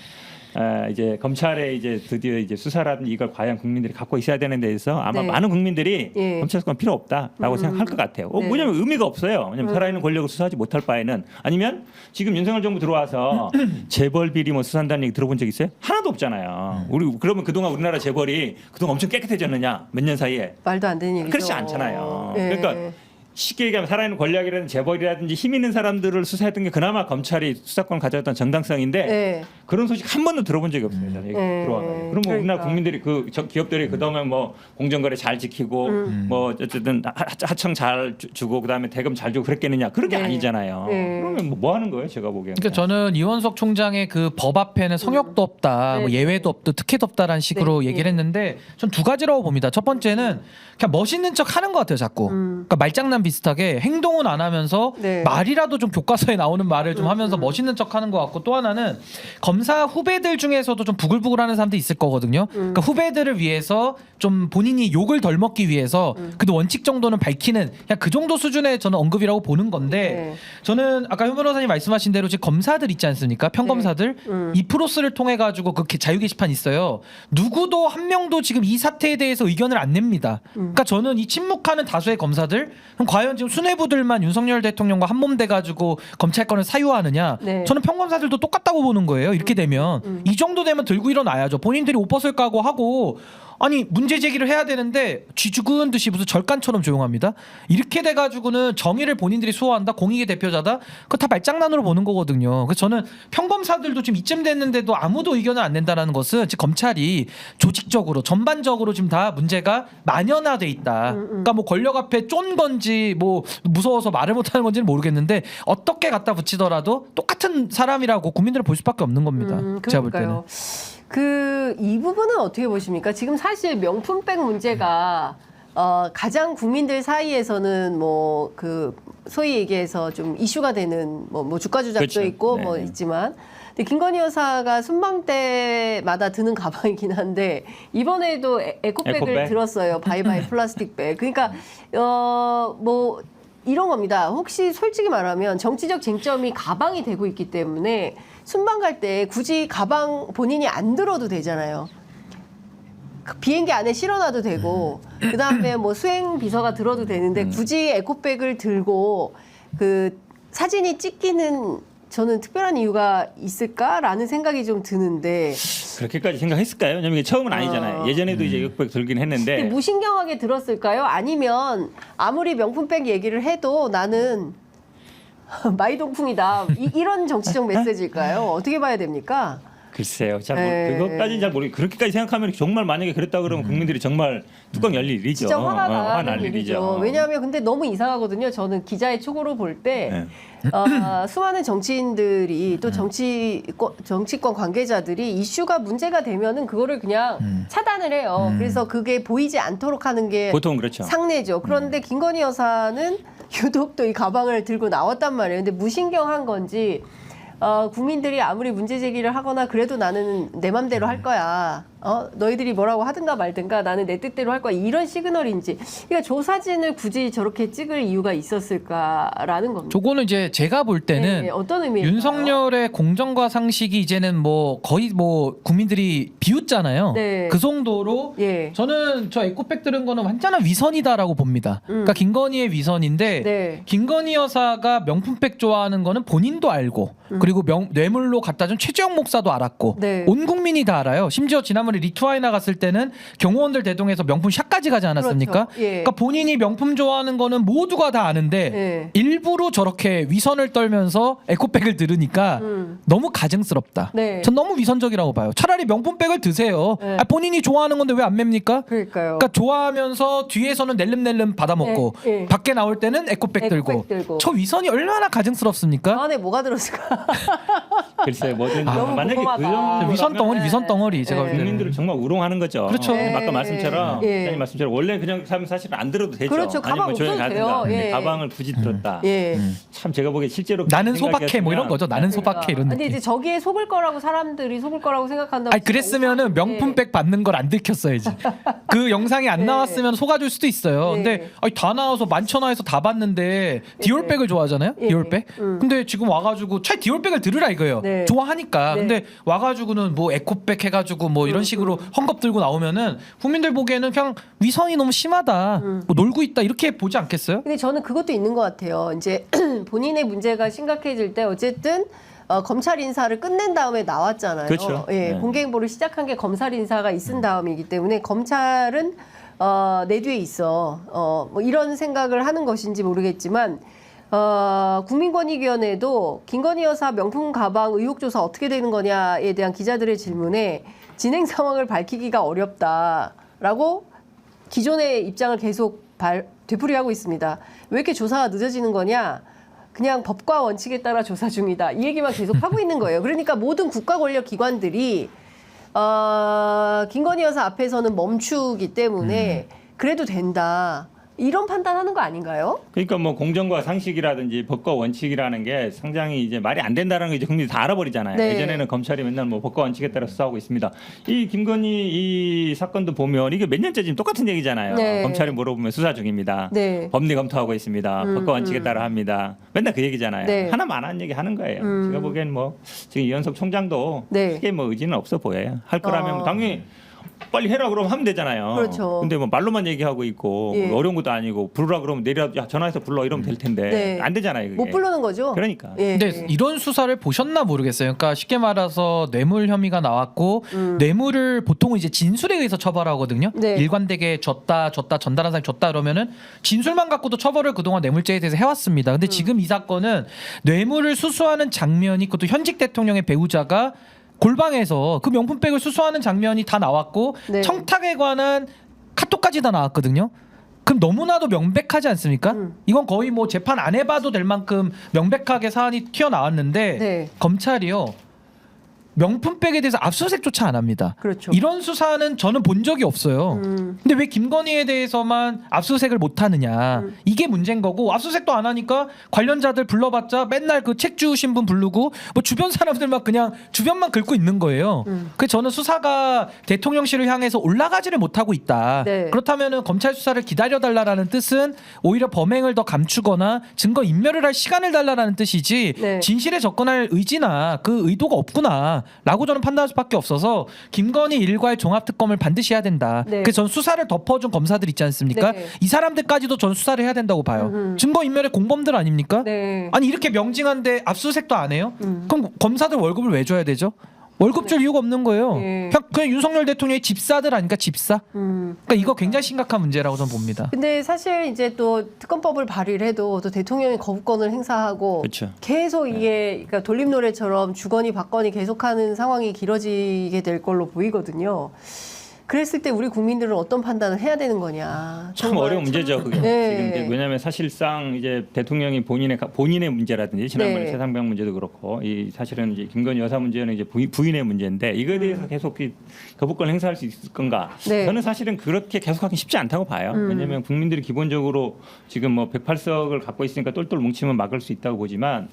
이제 검찰의 이제 드디어 이제 수사라든지 이걸 과연 국민들이 갖고 있어야 되는 데에서 아마 네. 많은 국민들이 예. 검찰 수사가 필요 없다라고 생각할 것 같아요. 네. 뭐냐면 의미가 없어요. 왜냐면 살아있는 권력을 수사하지 못할 바에는 아니면 지금 윤석열 정부 들어와서 재벌 비리 뭐 수사한다는 얘기 들어본 적 있어요? 하나도 없잖아요. 그러면 그동안 우리나라 재벌이 그동안 엄청 깨끗해졌느냐 몇 년 사이에 말도 안 되는 얘기죠. 그렇지 않잖아요. 예. 그러니까 쉽게 얘기하면 살아있는 권력이라든지 재벌이라든지 힘 있는 사람들을 수사했던 게 그나마 검찰이 수사권을 가져왔던 정당성인데 네. 그런 소식 한 번도 들어본 적이 없어요. 저는 들어와가지고. 그럼 뭐 우리나라 그러니까. 국민들이 기업들이 그동안 뭐 공정거래 잘 지키고 뭐 어쨌든 하청 잘 주고 그다음에 대금 잘 주고 그랬겠느냐? 그런 게 네. 아니잖아요. 네. 그러면 뭐 하는 거예요? 제가 보기에는. 그러니까 저는 이원석 총장의 그 법 앞에는 성역도 없다, 네. 뭐 예외도 없다, 특혜도 없다라는 식으로 네. 얘기를 했는데 전 두 가지라고 봅니다. 첫 번째는 그냥 멋있는 척 하는 것 같아요, 자꾸. 그러니까 말장난 비슷하게 행동은 안 하면서 네. 말이라도 좀 교과서에 나오는 말을 좀 하면서 멋있는 척 하는 것 같고 또 하나는 검사 후배들 중에서도 좀 부글부글하는 사람도 있을 거거든요. 그러니까 후배들을 위해서 좀 본인이 욕을 덜 먹기 위해서 그래도 원칙 정도는 밝히는 그냥 그 정도 수준의 저는 언급이라고 보는 건데 네. 저는 아까 현 변호사님 말씀하신 대로 지금 검사들 있지 않습니까? 평검사들 이 프로스를 통해 가지고 그 자유 게시판 있어요. 누구도 한 명도 지금 이 사태에 대해서 의견을 안 냅니다. 그러니까 저는 이 침묵하는 다수의 검사들 그럼 과연 지금 수뇌부들만 윤석열 대통령과 한몸 돼 가지고 검찰권을 사유하느냐? 네. 저는 평검사들도 똑같다고 보는 거예요. 이렇게 되면 이 정도 되면 들고 일어나야죠. 본인들이 옷 벗을 까고 하고 아니 문제 제기를 해야 되는데 쥐죽은 듯이 무슨 절간처럼 조용합니다. 이렇게 돼가지고는 정의를 본인들이 수호한다, 공익의 대표자다. 그거 다 말장난으로 보는 거거든요. 그래서 저는 평검사들도 지금 이쯤 됐는데도 아무도 의견을 안 낸다는 것은 지금 검찰이 조직적으로 전반적으로 지금 다 문제가 만연화돼 있다. 그러니까 뭐 권력 앞에 쫀 건지 뭐 무서워서 말을 못하는 건지는 모르겠는데 어떻게 갖다 붙이더라도 똑같은 사람이라고 국민들은 볼 수밖에 없는 겁니다. 제가 볼 때는. 그러니까요. 이 부분은 어떻게 보십니까? 지금 사실 명품백 문제가 가장 국민들 사이에서는 뭐 소위 얘기해서 좀 이슈가 되는 뭐 주가 조작도 그렇죠. 있고 네. 뭐 있지만 근데 김건희 여사가 순방 때마다 드는 가방이긴 한데 이번에도 에코백을 에코백? 들었어요. 바이바이 플라스틱백. 그러니까 뭐 이런 겁니다. 혹시 솔직히 말하면 정치적 쟁점이 가방이 되고 있기 때문에 순방 갈 때 굳이 가방 본인이 안 들어도 되잖아요. 비행기 안에 실어놔도 되고 그다음에 뭐 수행 비서가 들어도 되는데 굳이 에코백을 들고 사진이 찍히는 저는 특별한 이유가 있을까라는 생각이 좀 드는데 그렇게까지 생각했을까요? 왜냐면 이게 처음은 아니잖아요. 예전에도 이제 역백 들긴 했는데 무신경하게 들었을까요? 아니면 아무리 명품백 얘기를 해도 나는 마이동풍이다. 이런 정치적 메시지일까요? 어떻게 봐야 됩니까? 글쎄요. 네. 그것까지는 잘 모르겠어요. 그렇게까지 생각하면 정말 만약에 그랬다 그러면 국민들이 정말 뚜껑 열릴 일이죠. 진짜 화가 화날 나는 일이죠. 왜냐하면 근데 너무 이상하거든요. 저는 기자의 촉으로 볼 때 수많은 정치인들이 또 정치권 관계자들이 이슈가 문제가 되면은 그거를 그냥 차단을 해요. 그래서 그게 보이지 않도록 하는 게 보통 그렇죠. 상례죠. 그런데 김건희 여사는 유독 또 이 가방을 들고 나왔단 말이에요. 근데 무신경한 건지 국민들이 아무리 문제 제기를 하거나 그래도 나는 내 맘대로 할 거야. 너희들이 뭐라고 하든가 말든가 나는 내 뜻대로 할 거야 이런 시그널인지 그러니까 조사진을 굳이 저렇게 찍을 이유가 있었을까라는 겁니다. 저거는 이제 제가 볼 때는 네, 어떤 의미일까요? 윤석열의 공정과 상식이 이제는 뭐 거의 뭐 국민들이 비웃잖아요. 네. 그 정도로 예. 저는 저 에코백 들은 거는 완전한 위선이다라고 봅니다. 그러니까 김건희의 위선인데 네. 김건희 여사가 명품백 좋아하는 거는 본인도 알고 그리고 뇌물로 갖다 준 최재형 목사도 알았고 네. 온 국민이 다 알아요. 심지어 지난번에 리투아이나 갔을 때는 경호원들 대동해서 명품 샵까지 가지 않았습니까? 그렇죠. 예. 그러니까 본인이 명품 좋아하는 거는 모두가 다 아는데 예. 일부러 저렇게 위선을 떨면서 에코백을 들으니까 너무 가증스럽다. 네. 전 너무 위선적이라고 봐요. 차라리 명품백을 드세요. 네. 본인이 좋아하는 건데 왜 안 맵니까? 그러니까요. 그러니까 좋아하면서 뒤에서는 낼름낼름 받아먹고 네, 네. 밖에 나올 때는 에코백 에코백 들고. 저 위선이 얼마나 가증스럽습니까? 안에 뭐가 들었을까? 글쎄 뭐든 너무 만약에 그 궁금하다. 정도라면 위선 덩어리, 위선 덩어리 제가 볼 때는. 국민들을 정말 우롱하는 거죠. 그렇죠. 네. 아까 말씀처럼 예. 기자님 말씀처럼 원래 그냥 사면 사실 안 들어도 되죠. 그렇죠. 가방 아니면 조용히 없어도 가든가. 돼요. 근데 예. 가방을 굳이 들었다. 예. 참 제가 보기에 실제로 나는 그렇게 소박해 뭐 이런 생각했으면 거죠. 나는 소박해 이런 근데 느낌. 이제 저기에 속을 거라고 사람들이 속을 거라고 생각한다고. 아니 그랬으면은 명품백 받는 걸 안 들켰어야지. 그 영상이 안 네. 나왔으면 속아줄 수도 있어요. 네. 근데 아니, 다 나와서 만천하에서 다 봤는데 디올백을 좋아하잖아요. 예. 디올백. 근데 지금 와가지고 차라리 디올백을 들으라 이거예요. 네. 좋아하니까. 네. 근데 와가지고는 뭐 에코백 해가지고 뭐 이런 식으로 헝겊 들고 나오면은 국민들 보기에는 그냥 위선이 너무 심하다. 뭐 놀고 있다 이렇게 보지 않겠어요? 근데 저는 그것도 있는 것 같아요. 이제 본인의 문제가 심각해질 때 어쨌든 검찰 인사를 끝낸 다음에 나왔잖아요. 그렇죠. 예, 네. 공개 행보를 시작한 게 검찰 인사가 있은 다음이기 때문에 검찰은 내 뒤에 있어. 뭐 이런 생각을 하는 것인지 모르겠지만 국민권익위원회도 김건희 여사 명품 가방 의혹 조사 어떻게 되는 거냐에 대한 기자들의 질문에 진행 상황을 밝히기가 어렵다라고 기존의 입장을 계속 되풀이하고 있습니다. 왜 이렇게 조사가 늦어지는 거냐? 그냥 법과 원칙에 따라 조사 중이다. 이 얘기만 계속 하고 있는 거예요. 그러니까 모든 국가 권력 기관들이 김건희 여사 앞에서는 멈추기 때문에 그래도 된다. 이런 판단하는 거 아닌가요? 그러니까 뭐 공정과 상식이라든지 법과 원칙이라는 게 상당히 이제 말이 안 된다는 거 이제 국민이 다 알아버리잖아요. 네. 예전에는 검찰이 맨날 뭐 법과 원칙에 따라 수사하고 있습니다. 이 김건희 이 사건도 보면 이게 몇 년째 지금 똑같은 얘기잖아요. 네. 검찰이 물어보면 수사 중입니다. 네. 법리 검토하고 있습니다. 법과 원칙에 따라 합니다. 맨날 그 얘기잖아요. 네. 하나만 안 하는 얘기 하는 거예요. 제가 보기엔 뭐 지금 이현석 총장도 네. 크게 뭐 의지는 없어 보여요. 할 거라면 어. 당연히 빨리 해라 그러면 하면 되잖아요. 그렇죠. 근데 뭐 말로만 얘기하고 있고 예. 어려운 것도 아니고 부르라 그러면 내려 야 전화해서 불러 이러면 될 텐데 네. 안 되잖아요. 그게. 못 부르는 거죠? 그러니까. 예. 근데 이런 수사를 보셨나 모르겠어요. 그러니까 쉽게 말해서 뇌물 혐의가 나왔고 뇌물을 보통은 이제 진술에 의해서 처벌하거든요. 네. 일관되게 줬다 전달한 사람이 줬다 그러면은 진술만 갖고도 처벌을 그동안 뇌물죄에 대해서 해왔습니다. 근데 지금 이 사건은 뇌물을 수수하는 장면이 그것도 현직 대통령의 배우자가 골방에서 그 명품백을 수수하는 장면이 다 나왔고 네. 청탁에 관한 카톡까지 다 나왔거든요. 그럼 너무나도 명백하지 않습니까? 이건 거의 뭐 재판 안 해봐도 될 만큼 명백하게 사안이 튀어나왔는데 네. 검찰이요. 명품백에 대해서 압수수색조차 안 합니다. 그렇죠. 이런 수사는 저는 본 적이 없어요. 근데 왜 김건희에 대해서만 압수수색을 못 하느냐. 이게 문제인 거고 압수수색도 안 하니까 관련자들 불러봤자 맨날 그 책 주우신 분 부르고 뭐 주변 사람들만 그냥 주변만 긁고 있는 거예요. 그래서 저는 수사가 대통령실을 향해서 올라가지를 못하고 있다. 네. 그렇다면은 검찰 수사를 기다려달라는 뜻은 오히려 범행을 더 감추거나 증거 인멸을 할 시간을 달라라는 뜻이지 네. 진실에 접근할 의지나 그 의도가 없구나 라고 저는 판단할 수밖에 없어서 김건희 일괄 종합특검을 반드시 해야 된다. 네. 그래서 전 수사를 덮어준 검사들 있지 않습니까? 네. 이 사람들까지도 전 수사를 해야 된다고 봐요. 증거인멸의 공범들 아닙니까? 네. 아니 이렇게 명징한데 압수수색도 안 해요? 그럼 검사들 월급을 왜 줘야 되죠? 월급 줄 이유가 없는 거예요. 네. 그냥 윤석열 대통령의 집사들 아닙니까? 집사? 그러니까 이거 굉장히 심각한 문제라고 저는 봅니다. 근데 사실 이제 또 특검법을 발의를 해도 또 대통령이 거부권을 행사하고 그렇죠. 계속 이게 그러니까 돌림노래처럼 주거니 받거니 계속하는 상황이 길어지게 될 걸로 보이거든요. 그랬을 때 우리 국민들은 어떤 판단을 해야 되는 거냐. 참 정말 어려운 문제죠. 그게 네. 지금 이제 왜냐하면 사실상 이제 대통령이 본인의 문제라든지 지난번에 네. 세상병 문제도 그렇고 이 사실은 이제 김건희 여사 문제는 이제 부인의 문제인데 이거에 대해서 계속 거부권 행사할 수 있을 건가? 네. 저는 사실은 그렇게 계속하기 쉽지 않다고 봐요. 왜냐하면 국민들이 기본적으로 지금 뭐 108석을 갖고 있으니까 똘똘 뭉치면 막을 수 있다고 보지만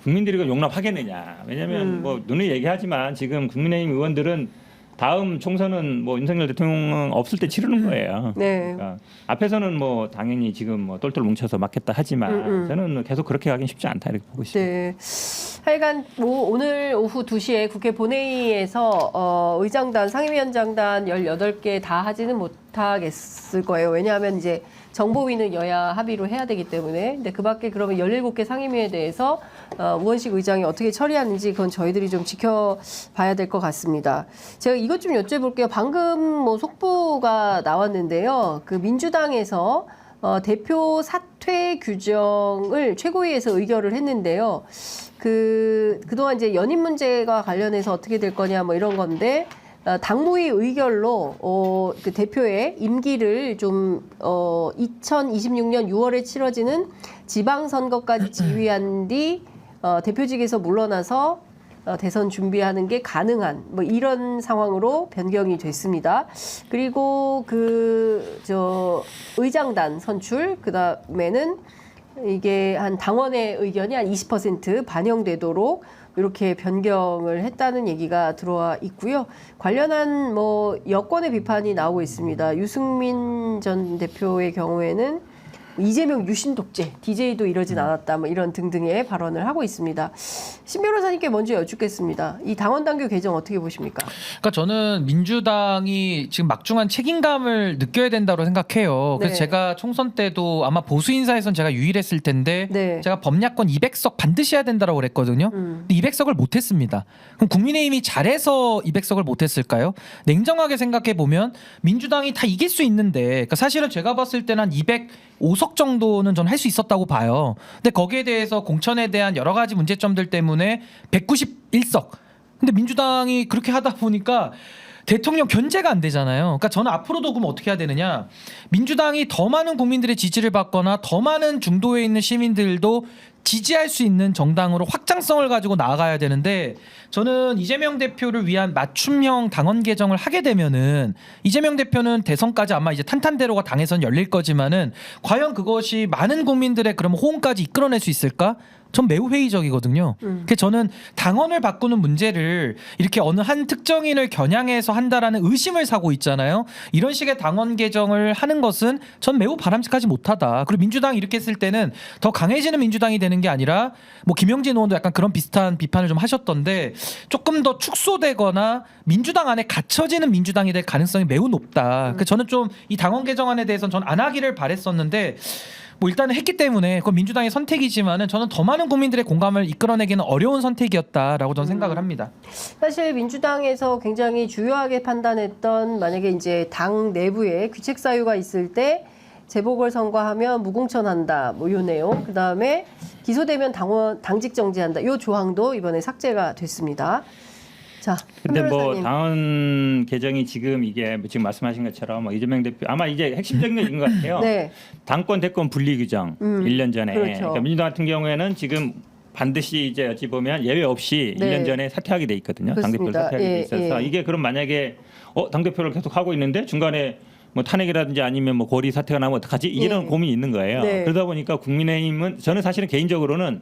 국민들이 이걸 용납하겠느냐? 왜냐하면 뭐 눈에 얘기하지만 지금 국민의힘 의원들은 다음 총선은 뭐 윤석열 대통령 없을 때 치르는 거예요. 네. 그러니까 앞에서는 뭐 당연히 지금 뭐 똘똘 뭉쳐서 맞겠다 하지만 저는 계속 그렇게 가긴 쉽지 않다 이렇게 보고 있습니다. 네. 하여간 오늘 오후 2시에 국회 본회의에서 의장단, 상임위원장단 18개 다 하지는 못하겠을 거예요. 왜냐하면 이제 정보위는 여야 합의로 해야 되기 때문에. 근데 그 밖에 그러면 17개 상임위에 대해서 우원식 의장이 어떻게 처리하는지 그건 저희들이 좀 지켜봐야 될 것 같습니다. 제가 이것 좀 여쭤볼게요. 방금 뭐 속보가 나왔는데요. 그 민주당에서 대표 사퇴 규정을 최고위에서 의결을 했는데요. 그동안 이제 연임 문제가 관련해서 어떻게 될 거냐 뭐 이런 건데, 당무위 의결로 그 대표의 임기를 좀 2026년 6월에 치러지는 지방선거까지 지휘한 뒤 대표직에서 물러나서 대선 준비하는 게 가능한 뭐 이런 상황으로 변경이 됐습니다. 그리고 의장단 선출, 그다음에는 이게 한 당원의 의견이 한 20% 반영되도록 이렇게 변경을 했다는 얘기가 들어와 있고요. 관련한 뭐 여권의 비판이 나오고 있습니다. 유승민 전 대표의 경우에는 이재명 유신 독재, DJ도 이러진 않았다, 뭐 이런 등등의 발언을 하고 있습니다. 신 변호사님께 먼저 여쭙겠습니다. 이 당원 당규 개정 어떻게 보십니까? 그러니까 저는 민주당이 지금 막중한 책임감을 느껴야 된다고 생각해요. 그래서 네. 제가 총선 때도 아마 보수 인사에선 제가 유일했을 텐데 네. 제가 범야권 200석 반드시 해야 된다고 그랬거든요. 근데 200석을 못했습니다. 그럼 국민의힘이 잘해서 200석을 못했을까요? 냉정하게 생각해 보면 민주당이 다 이길 수 있는데, 그러니까 사실은 제가 봤을 때는 한 205석 정도는 전 할 수 있었다고 봐요. 근데 거기에 대해서 공천에 대한 여러 가지 문제점들 때문에 191석. 근데 민주당이 그렇게 하다 보니까 대통령 견제가 안 되잖아요. 그러니까 저는 앞으로도 그럼 어떻게 해야 되느냐. 민주당이 더 많은 국민들의 지지를 받거나 더 많은 중도에 있는 시민들도 지지할 수 있는 정당으로 확장성을 가지고 나아가야 되는데, 저는 이재명 대표를 위한 맞춤형 당원 개정을 하게 되면은 이재명 대표는 대선까지 아마 이제 탄탄대로가 당에선 열릴 거지만은 과연 그것이 많은 국민들의 그럼 호응까지 이끌어낼 수 있을까? 전 매우 회의적이거든요. 그래서 저는 당원을 바꾸는 문제를 이렇게 어느 한 특정인을 겨냥해서 한다라는 의심을 사고 있잖아요. 이런 식의 당원 개정을 하는 것은 전 매우 바람직하지 못하다. 그리고 민주당이 이렇게 했을 때는 더 강해지는 민주당이 되는 게 아니라, 뭐 김영진 의원도 약간 그런 비슷한 비판을 좀 하셨던데, 조금 더 축소되거나 민주당 안에 갇혀지는 민주당이 될 가능성이 매우 높다. 그래서 저는 좀 이 당원 개정안에 대해서는 전 안 하기를 바랬었는데, 뭐 일단은 했기 때문에 그건 민주당의 선택이지만은 저는 더 많은 국민들의 공감을 이끌어내기는 어려운 선택이었다라고 저는 생각을 합니다. 사실 민주당에서 굉장히 주요하게 판단했던, 만약에 이제 당 내부에 귀책 사유가 있을 때 재보궐선거하면 무공천한다, 뭐 요 내용. 그 다음에 기소되면 당직 정지한다. 요 조항도 이번에 삭제가 됐습니다. 자, 근데 뭐 변호사님. 당원 개정이 지금 이게 지금 말씀하신 것처럼 뭐 이재명 대표 아마 이제 핵심적인 건 이건 것 같아요. 네. 당권 대권 분리 규정 1년 전에. 그렇죠. 그러니까 민주당 같은 경우에는 지금 반드시 이제 어찌 보면 예외 없이 네. 1년 전에 사퇴하게 돼 있거든요. 당 대표를 그렇습니다. 사퇴하게 돼 예, 있어서 예. 이게 그럼 만약에 당 대표를 계속 하고 있는데 중간에 뭐 탄핵이라든지 아니면 뭐 고리 사퇴가 나면 어떡하지? 이런 예. 고민이 있는 거예요. 네. 그러다 보니까 국민의힘은 저는 사실은 개인적으로는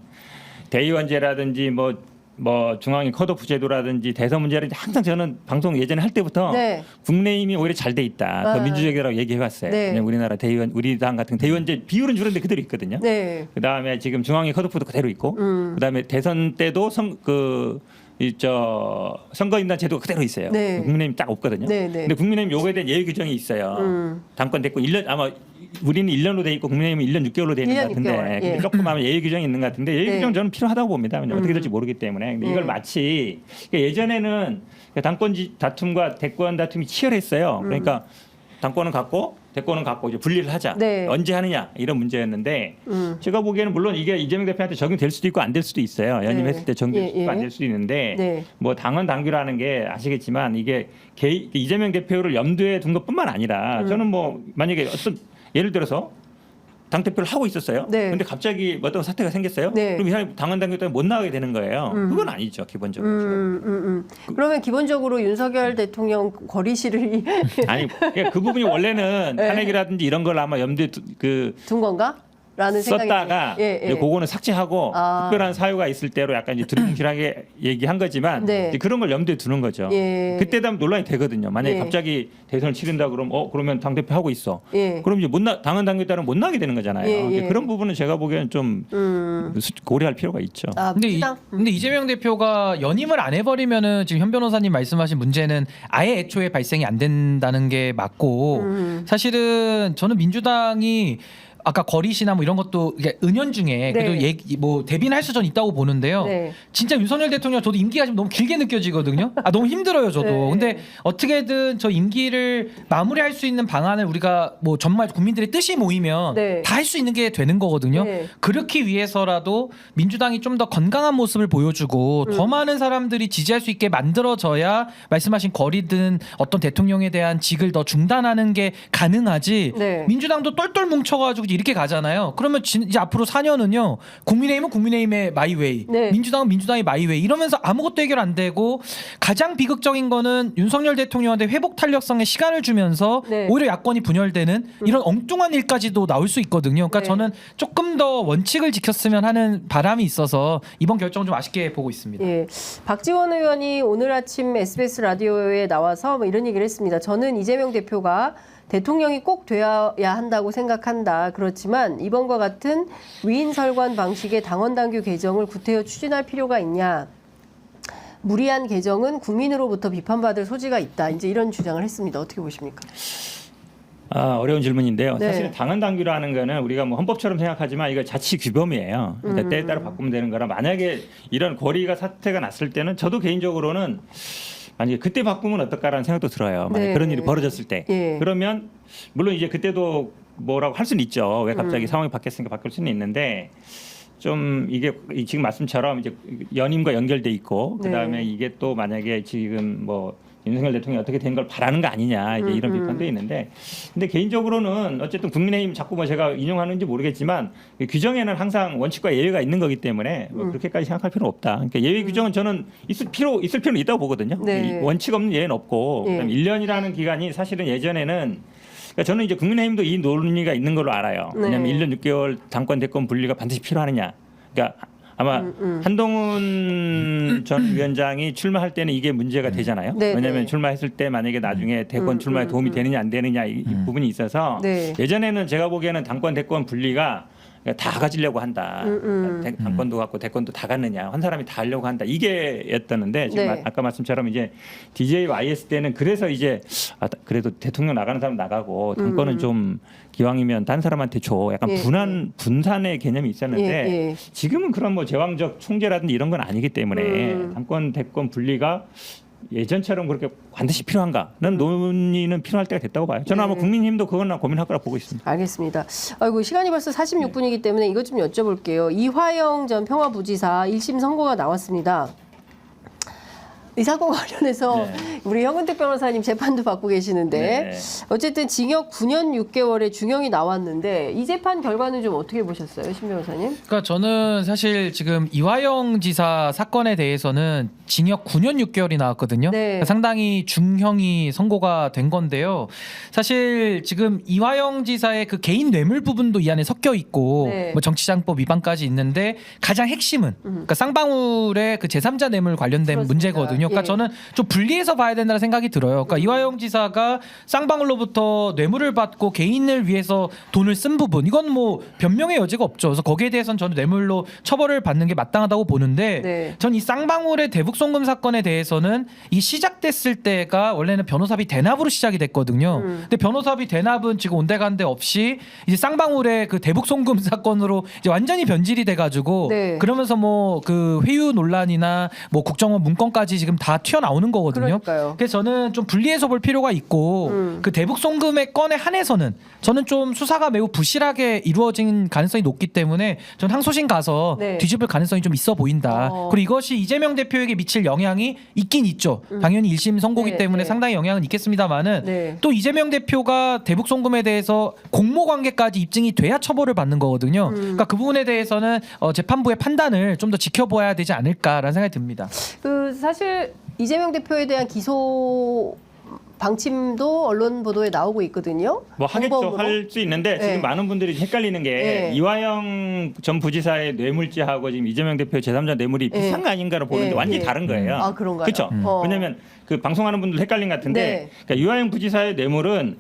대의원제라든지 뭐 중앙위 컷오프 제도라든지 대선 문제라든지 항상 저는 방송 예전에 할 때부터 네. 국민의힘이 오히려 잘 돼 있다. 더 민주적이라고 얘기해왔어요. 네. 그냥 우리나라 대의원, 우리 당 같은 대의원제 비율은 줄었는데 그대로 있거든요. 네. 그 다음에 지금 중앙위 컷오프도 그대로 있고, 그 다음에 대선 때도 선거인단 제도가 그대로 있어요. 네. 국민의힘 딱 없거든요. 네, 네. 근데 국민의힘 요거에 대한 예외 규정이 있어요. 당권 됐고 1년 아마 우리는 1년으로 돼 있고 국민의힘은 1년 6개월로 돼 있는 것 1년 같은데 6개월, 예. 근데 조금 아마 예외 규정이 있는 것 같은데 예외 네. 규정 저는 필요하다고 봅니다. 왜냐면 어떻게 될지 모르기 때문에. 근데 이걸 마치 예전에는 당권 다툼과 대권 다툼이 치열했어요. 그러니까 당권은 갖고 대권은 갖고 이제 분리를 하자. 네. 언제 하느냐 이런 문제였는데 제가 보기에는 물론 이게 이재명 대표한테 적용될 수도 있고 안 될 수도 있어요. 연임했을 때 적용될 수도 있고 안 될 수도 있는데 네. 뭐 당헌 당규라는 게 아시겠지만 이게 이재명 대표를 염두에 둔 것뿐만 아니라 저는 뭐 만약에 어떤 예를 들어서 당 대표를 하고 있었어요. 네. 근데 갑자기 어떤 사태가 생겼어요. 네. 그럼 이 사람이 당헌 당규 때문에 못 나가게 되는 거예요. 그건 아니죠 기본적으로. 그러면 기본적으로 윤석열 대통령 거리실을 아니 그러니까 그 부분이 원래는 네. 탄핵이라든지 이런 걸 아마 염두에 둔 건가? 라는 생각이 썼다가 예, 예. 이제 그거는 삭제하고 특별한 사유가 있을 때로 약간 이제 두루뭉실하게 얘기한 거지만 네. 이제 그런 걸 염두에 두는 거죠. 예. 그때 되면 논란이 되거든요. 만약에 예. 갑자기 대선을 치른다 그러면 그러면 당대표 하고 있어. 예. 그럼 이제 당헌 당규에 따르면 못 나게 되는 거잖아요. 예, 예. 그런 부분은 제가 보기에는 좀 고려할 필요가 있죠. 근데 이재명 대표가 연임을 안 해버리면은 지금 현 변호사님 말씀하신 문제는 아예 애초에 발생이 안 된다는 게 맞고 사실은 저는 민주당이 아까 거리시나 뭐 이런 것도 이게 은연중에 그래도 뭐 대비는 할 수전 있다고 보는데요. 네. 진짜 윤석열 대통령 저도 임기가 지금 너무 길게 느껴지거든요. 너무 힘들어요 저도. 네. 근데 어떻게든 저 임기를 마무리할 수 있는 방안을 우리가 뭐 정말 국민들의 뜻이 모이면 네. 다 할 수 있는 게 되는 거거든요. 네. 그렇기 위해서라도 민주당이 좀 더 건강한 모습을 보여주고 더 많은 사람들이 지지할 수 있게 만들어져야 말씀하신 거리든 어떤 대통령에 대한 직을 더 중단하는 게 가능하지. 네. 민주당도 똘똘 뭉쳐가지고 이렇게 가잖아요. 그러면 이제 앞으로 4년은요. 국민의힘은 국민의힘의 마이웨이, 네. 민주당은 민주당의 마이웨이 이러면서 아무것도 해결 안 되고 가장 비극적인 거는 윤석열 대통령한테 회복 탄력성에 시간을 주면서 네. 오히려 야권이 분열되는 이런 엉뚱한 일까지도 나올 수 있거든요. 그러니까 네. 저는 조금 더 원칙을 지켰으면 하는 바람이 있어서 이번 결정은 좀 아쉽게 보고 있습니다. 예. 박지원 의원이 오늘 아침 SBS 라디오에 나와서 뭐 이런 얘기를 했습니다. 저는 이재명 대표가 대통령이 꼭 돼야 한다고 생각한다. 그렇지만 이번과 같은 위인설관 방식의 당헌당규 개정을 구태여 추진할 필요가 있냐. 무리한 개정은 국민으로부터 비판받을 소지가 있다. 이제 이런 주장을 했습니다. 어떻게 보십니까? 어려운 질문인데요. 네. 사실 당헌 당규라는 거는 우리가 뭐 헌법처럼 생각하지만 이거 자치 규범이에요. 그러니까 때에 따라 바꾸면 되는 거라 만약에 이런 고리가 사태가 났을 때는 저도 개인적으로는 만약에 그때 바꾸면 어떨까라는 생각도 들어요. 만약 네. 그런 일이 벌어졌을 때. 예. 그러면 물론 이제 그때도 뭐라고 할 수는 있죠. 왜 갑자기 상황이 바뀌었으니까 바뀔 수는 있는데 좀 이게 지금 말씀처럼 이제 연임과 연결돼 있고 그다음에 네. 이게 또 만약에 지금 뭐 윤석열 대통령이 어떻게 된 걸 바라는 거 아니냐 이제 이런 비판도 있는데 근데 개인적으로는 어쨌든 국민의힘 자꾸 뭐 제가 인용하는지 모르겠지만 규정에는 항상 원칙과 예외가 있는 거기 때문에 뭐 그렇게까지 생각할 필요는 없다. 그러니까 예외 규정은 저는 있을 필요는 있다고 보거든요. 네. 원칙 없는 예외는 없고 예. 그다음에 1년이라는 기간이 사실은 예전에는 그러니까 저는 이제 국민의힘도 이 논의가 있는 걸로 알아요. 네. 왜냐하면 1년 6개월 당권 대권 분리가 반드시 필요하느냐. 그러니까 아마 한동훈 전 위원장이 출마할 때는 이게 문제가 되잖아요. 네, 왜냐하면 네. 출마했을 때 만약에 나중에 대권 출마에 도움이 되느냐 안 되느냐 이 부분이 있어서 네. 예전에는 제가 보기에는 당권 대권 분리가 다 가지려고 한다. 당권도 갖고 대권도 다 갖느냐. 한 사람이 다 하려고 한다. 이게 였었는데 지금 네. 아까 말씀처럼 이제 DJYS 때는 그래서 이제 그래도 대통령 나가는 사람 나가고 당권은 좀 기왕이면 딴 사람한테 줘. 약간 예, 분산의 개념이 있었는데 예, 예. 지금은 그런 뭐 제왕적 총재라든지 이런 건 아니기 때문에 당권 대권 분리가 예전처럼 그렇게 반드시 필요한가는 논의는 필요할 때가 됐다고 봐요. 저는 아마 국민힘도 그건 고민할 거라 보고 있습니다. 알겠습니다. 아이고 시간이 벌써 46분이기 때문에 이것 좀 여쭤볼게요. 이화영 전 평화부지사 1심 선고가 나왔습니다. 이 사건 관련해서 네. 우리 현근택 변호사님 재판도 받고 계시는데 네. 어쨌든 징역 9년 6개월의 중형이 나왔는데 이 재판 결과는 좀 어떻게 보셨어요, 신 변호사님? 그러니까 저는 사실 지금 이화영 지사 사건에 대해서는 징역 9년 6개월이 나왔거든요. 네. 그러니까 상당히 중형이 선고가 된 건데요. 사실 지금 이화영 지사의 그 개인 뇌물 부분도 이 안에 섞여 있고 네. 뭐 정치장법 위반까지 있는데 가장 핵심은 그러니까 쌍방울의 그 제3자 뇌물 관련된 그렇습니다. 문제거든요. 그러니까 예. 저는 좀 분리해서 봐야 된다는 생각이 들어요. 그러니까 이화영 지사가 쌍방울로부터 뇌물을 받고 개인을 위해서 돈을 쓴 부분 이건 뭐 변명의 여지가 없죠. 그래서 거기에 대해서는 저는 뇌물로 처벌을 받는 게 마땅하다고 보는데 네. 전 이 쌍방울의 대북 송금 사건에 대해서는 이 시작됐을 때가 원래는 변호사비 대납으로 시작이 됐거든요. 근데 변호사비 대납은 지금 온데간데 없이 이제 쌍방울의 그 대북 송금 사건으로 이제 완전히 변질이 돼가지고 네. 그러면서 뭐 그 회유 논란이나 뭐 국정원 문건까지 지금 다 튀어나오는 거거든요. 그러니까요. 그래서 저는 좀 분리해서 볼 필요가 있고 그 대북 송금의 건에 한해서는 저는 좀 수사가 매우 부실하게 이루어진 가능성이 높기 때문에 전 항소심 가서 네. 뒤집을 가능성이 좀 있어 보인다. 그리고 이것이 이재명 대표에게 미칠 영향이 있긴 있죠. 당연히 1심 선고기 네, 때문에 네. 상당히 영향은 있겠습니다만은 네. 또 이재명 대표가 대북 송금에 대해서 공모 관계까지 입증이 돼야 처벌을 받는 거거든요. 그러니까 그 부분에 대해서는 재판부의 판단을 좀 더 지켜봐야 되지 않을까라는 생각이 듭니다. 그 사실 이재명 대표에 대한 기소 방침도 언론 보도에 나오고 있거든요. 뭐 하겠죠. 방법으로. 할 수 있는데 지금 네. 많은 분들이 헷갈리는 게 네. 이화영 전 부지사의 뇌물죄하고 지금 이재명 대표 제3자 뇌물이 네. 비슷한 거 아닌가를 보는데 네. 완전히 네. 다른 거예요. 아, 그런가요? 그렇죠. 왜냐하면 그 방송하는 분들 헷갈린 것 같은데 네. 그러니까 이화영 부지사의 뇌물은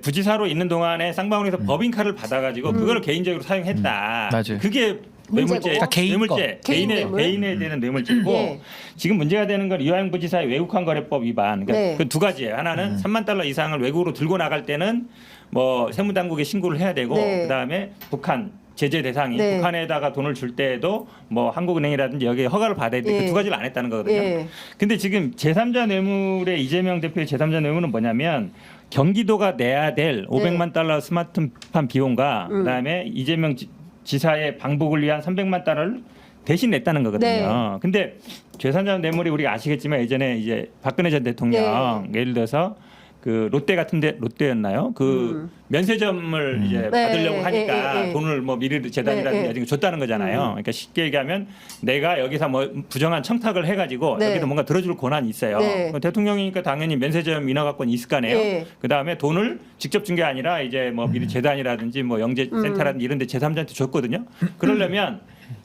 부지사로 있는 동안에 쌍방울에서 법인카를 받아가지고 그걸 개인적으로 사용했다. 맞아요. 그게 뇌물죄, 문제고. 다 개인 뇌물죄, 개인 뇌물? 개인에 대한 뇌물죄고 예. 지금 문제가 되는 건 이화영 부지사의 외국환 거래법 위반. 그러니까 네. 그 두 가지예요. 하나는 3만 달러 이상을 외국으로 들고 나갈 때는 뭐 세무당국에 신고를 해야 되고 네. 그다음에 북한 제재 대상이 네. 북한에다가 돈을 줄 때에도 뭐 한국은행이라든지 여기에 허가를 받아야 되는데 예. 그 두 가지를 안 했다는 거거든요. 예. 근데 지금 제3자 뇌물의 이재명 대표의 제3자 뇌물은 뭐냐면 경기도가 내야 될 500만 달러 스마트팜 비용과 그다음에 이재명 지사의 방북을 위한 300만 달러를 대신 냈다는 거거든요. 네. 근데 제3자 뇌물이 우리가 아시겠지만 예전에 이제 박근혜 전 대통령 예를 들어서 그 롯데 같은데 롯데였나요? 그 면세점을 이제 네, 받으려고 하니까 예. 돈을 뭐 미르 재단이라든지 네, 나중에 줬다는 거잖아요. 그러니까 쉽게 얘기하면 내가 여기서 뭐 부정한 청탁을 해가지고 네. 여기도 뭔가 들어줄 권한이 있어요. 네. 대통령이니까 당연히 면세점 인허가권이 있을 거 아니에요. 네. 그 다음에 돈을 직접 준 게 아니라 이제 뭐 미리 재단이라든지 뭐 영재센터라든지 이런 데 제3자한테 줬거든요. 그러려면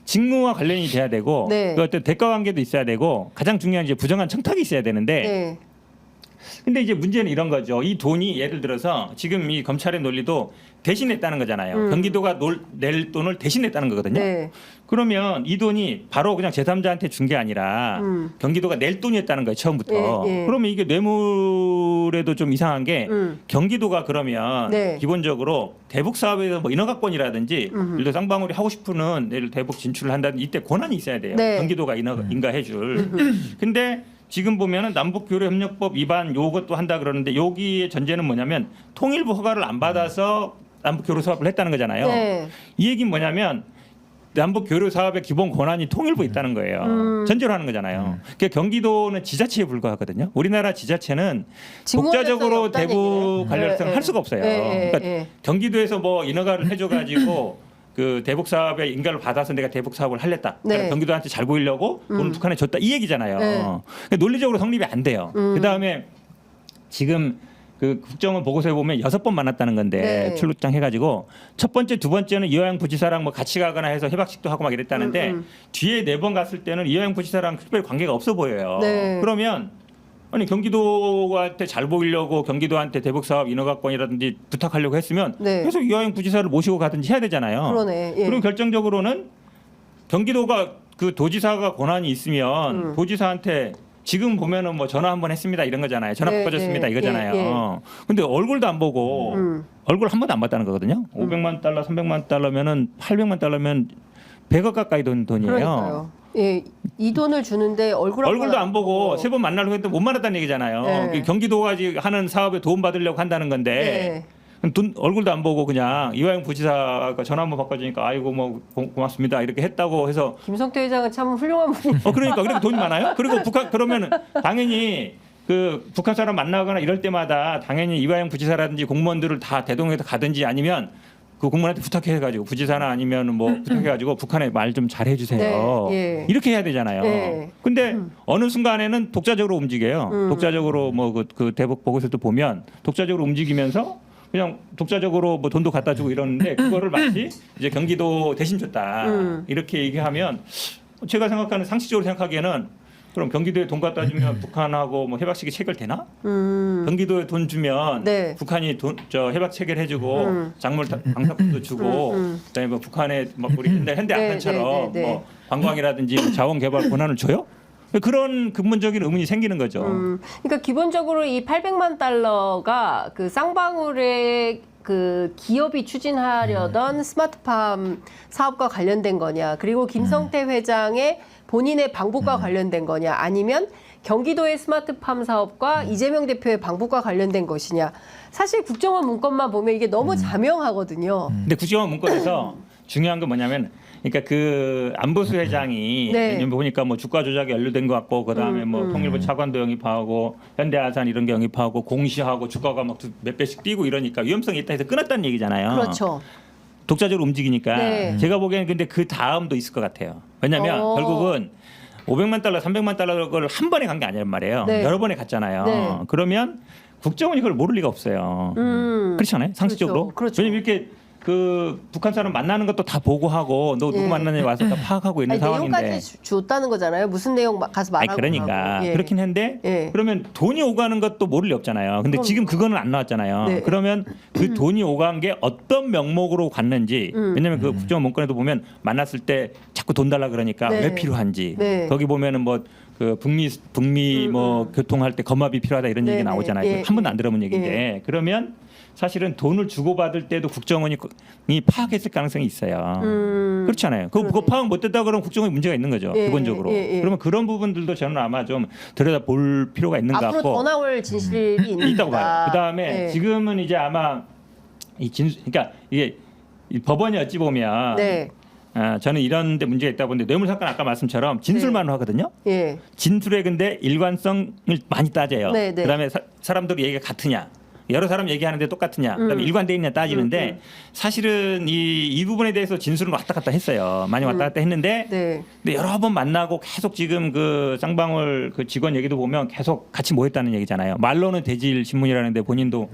직무와 관련이 돼야 되고 네. 그 어떤 대가 관계도 있어야 되고 가장 중요한 이제 부정한 청탁이 있어야 되는데 네. 근데 이제 문제는 이런 거죠. 이 돈이 예를 들어서 지금 이 검찰의 논리도 대신했다는 거잖아요. 경기도가 낼 돈을 대신했다는 거거든요. 네. 그러면 이 돈이 바로 그냥 제3자한테 준 게 아니라 경기도가 낼 돈이었다는 거예요. 처음부터. 예, 예. 그러면 이게 뇌물에도 좀 이상한 게 음. 경기도가 그러면 네. 기본적으로 대북 사업에서 뭐 인허가권이라든지 예를 들어 쌍방울이 하고 싶은 예를 대북 진출을 한다든지 이때 권한이 있어야 돼요. 네. 경기도가 인가해 줄. 근데 지금 보면은 남북교류협력법 위반 요것도 한다 그러는데 여기의 전제는 뭐냐면 통일부 허가를 안 받아서 남북교류 사업을 했다는 거잖아요. 네. 이 얘기는 뭐냐면 남북교류 사업의 기본 권한이 통일부에 있다는 거예요. 전제로 하는 거잖아요. 그러니까 경기도는 지자체에 불과하거든요. 우리나라 지자체는 독자적으로 없다는 대북 얘기네요. 관련성 예, 할 수가 없어요. 예, 그러니까 예. 경기도에서 뭐 인허가를 해줘가지고 그 대북 사업에 인가를 받아서 내가 대북 사업을 하려다. 네. 그러니까 경기도한테 잘 보이려고 돈을 북한에 줬다 이 얘기잖아요. 네. 그러니까 논리적으로 성립이 안 돼요. 그 다음에 지금 그 국정원 보고서에 보면 6번 만났다는 건데 네. 출루장 해가지고 첫 번째, 두 번째는 이화영 부지사랑 뭐 같이 가거나 해서 회박식도 하고 막 이랬다는데 뒤에 4번 갔을 때는 이화영 부지사랑 특별히 관계가 없어 보여요. 네. 그러면 아니 경기도한테 잘 보이려고 경기도한테 대북 사업 인허가권이라든지 부탁하려고 했으면 네. 계속 이화영 부지사를 모시고 가든지 해야 되잖아요. 그러네. 예. 그리고 결정적으로는 경기도가 그 도지사가 권한이 있으면 도지사한테 지금 보면은 뭐 전화 한번 했습니다 이런 거잖아요. 전화 네, 바꿔줬습니다 네, 이거잖아요. 예, 근데 얼굴도 안 보고 얼굴 한 번도 안 봤다는 거거든요. 500만 달러, 300만 달러면은 800만 달러면 100억 가까이 돈이에요. 그러니까요. 예, 이 돈을 주는데 얼굴도 안 보고 3번 만나려고 했는데 못 만났다는 얘기잖아요. 네. 그 경기도가 지금 하는 사업에 도움 받으려고 한다는 건데 돈 얼굴도 안 보고 그냥 이화영 부지사가 전화 한번 바꿔주니까 아이고 뭐 고맙습니다 이렇게 했다고 해서 김성태 회장은 참 훌륭한 분이. 그러니까 그렇게 돈이 많아요. 그리고 북한 그러면은 당연히 그 북한 사람 만나거나 이럴 때마다 당연히 이화영 부지사라든지 공무원들을 다 대동해서 가든지 아니면 그 공무원한테 부탁해가지고 부지사나 아니면 뭐 부탁해가지고 북한에 말 좀 잘해주세요. 네, 예. 이렇게 해야 되잖아요. 네. 근데 어느 순간에는 독자적으로 움직여요. 독자적으로 뭐 그 대북 보고서도 보면 독자적으로 움직이면서 그냥 독자적으로 뭐 돈도 갖다 주고 이러는데 그거를 마치 이제 경기도 대신 줬다 이렇게 얘기하면 제가 생각하는 상식적으로 생각하기에는 그럼 경기도에 돈 갖다 주면 북한하고 뭐 해박식이 체결되나? 경기도에 돈 주면 네. 북한이 저 해박 체결해주고 작물 방사품도 주고 그다음에 뭐 북한에 막 우리 현대 아산처럼 네. 뭐 관광이라든지 자원 개발 권한을 줘요? 그런 근본적인 의문이 생기는 거죠. 그러니까 기본적으로 이 800만 달러가 그 쌍방울의 그 기업이 추진하려던 스마트팜 사업과 관련된 거냐, 그리고 김성태 회장의 본인의 방북과 관련된 거냐, 아니면 경기도의 스마트팜 사업과 이재명 대표의 방북과 관련된 것이냐. 사실 국정원 문건만 보면 이게 너무 자명하거든요. 근데 국정원 문건에서 중요한 건 뭐냐면, 그러니까 그 안보수 회장이 네. 보니까 뭐 주가 조작에 연루된 것 같고, 그 다음에 뭐 통일부 차관도 영입하고 현대아산 이런 게 영입하고 공시하고 주가가 막 몇 배씩 뛰고 이러니까 위험성이 있다 해서 끊었다는 얘기잖아요. 그렇죠. 독자적으로 움직이니까 네. 제가 보기에는 근데 그 다음도 있을 것 같아요. 왜냐하면 결국은 500만 달러, 300만 달러 걸 한 번에 간 게 아니란 말이에요. 네. 여러 번에 갔잖아요. 네. 그러면 국정원이 그걸 모를 리가 없어요. 그렇잖아요. 상식적으로. 그렇죠. 왜냐면 이렇게 그 북한 사람 만나는 것도 다 보고하고 너 누구 만나냐 와서 다 파악하고 있는 상황인데. 내용까지 줬다는 거잖아요. 무슨 내용 가서 말하고. 그러니까 하고. 예. 그렇긴 한데 예. 그러면 돈이 오가는 것도 모를 리 없잖아요. 근데 지금 그거는 안 나왔잖아요. 네. 그러면 그 돈이 오간 게 어떤 명목으로 갔는지 왜냐면 그 국정원 문건에도 보면 만났을 때 자꾸 돈 달라 그러니까 네. 왜 필요한지 네. 거기 보면은 뭐 그 북미 뭐 교통할 때 검압이 필요하다 이런 얘기 네, 나오잖아요. 네. 한 번도 안 들어본 얘기인데 그러면 사실은 돈을 주고받을 때도 국정원이 파악했을 가능성이 있어요. 그렇잖아요. 그거 파악 못했다 그러면 국정원에 문제가 있는 거죠. 예, 기본적으로. 예, 예. 그러면 그런 부분들도 저는 아마 좀 들여다볼 필요가 있는 것 앞으로 같고 더 나올 진실이 있다고 봐요. 그다음에 예. 지금은 이제 아마 이 그러니까 이게 이 법원이 어찌 보면 네. 저는 이런 데 문제가 있다 보는데 뇌물사건 아까 말씀처럼 진술만 하거든요. 예. 진술에 근데 일관성을 많이 따져요. 네, 네. 그다음에 사람들 얘기가 같으냐. 여러 사람 얘기하는데 똑같으냐, 그다음에 일관돼 있냐 따지는데 사실은 이 부분에 대해서 진술은 왔다 갔다 했어요. 많이 왔다 갔다 했는데, 네. 근데 여러 번 만나고 계속 지금 그 쌍방울 그 직원 얘기도 보면 계속 같이 모였다는 얘기잖아요. 말로는 대질 신문이라는데 본인도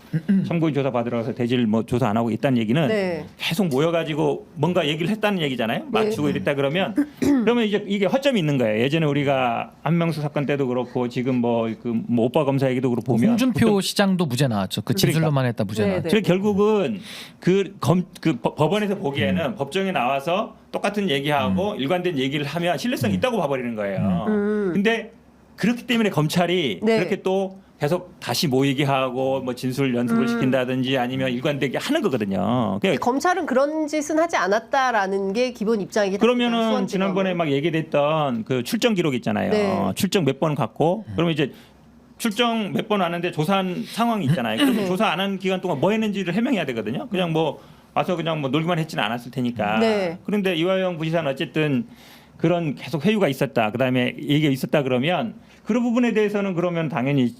참고인 조사 받으러 가서 대질 뭐 조사 안 하고 있다는 얘기는 네. 계속 모여가지고 뭔가 얘기를 했다는 얘기잖아요. 맞추고 이랬다 그러면 그러면 이제 이게 허점이 있는 거예요. 예전에 우리가 한명수 사건 때도 그렇고 지금 뭐 오빠 검사 얘기도 그렇고 보면 홍준표 시장도 무죄 나왔죠. 그 진술로만 했다 무죄 네, 나왔죠. 네. 그래서 결국은 법원에서 보기에는 법정에 나와서 똑같은 얘기하고 일관된 얘기를 하면 신뢰성이 있다고 봐버리는 거예요. 근데 그렇기 때문에 검찰이 네. 그렇게 또 계속 다시 모이게 하고 뭐 진술 연습을 시킨다든지 아니면 일관되게 하는 거거든요. 그러니까 검찰은 그런 짓은 하지 않았다라는 게 기본 입장이기 때문에 그러면은 지난번에 막 얘기됐던 그 출정 기록 있잖아요. 네. 출정 몇 번 갔고 그러면 이제 출정 몇 번 왔는데 조사한 상황이 있잖아요. 그러면 조사 안 한 기간 동안 뭐 했는지를 해명해야 되거든요. 그냥 뭐 와서 그냥 뭐 놀기만 했지는 않았을 테니까. 네. 그런데 이화영 부지사는 어쨌든 그런 계속 회유가 있었다. 그다음에 얘기가 있었다 그러면 그런 부분에 대해서는 그러면 당연히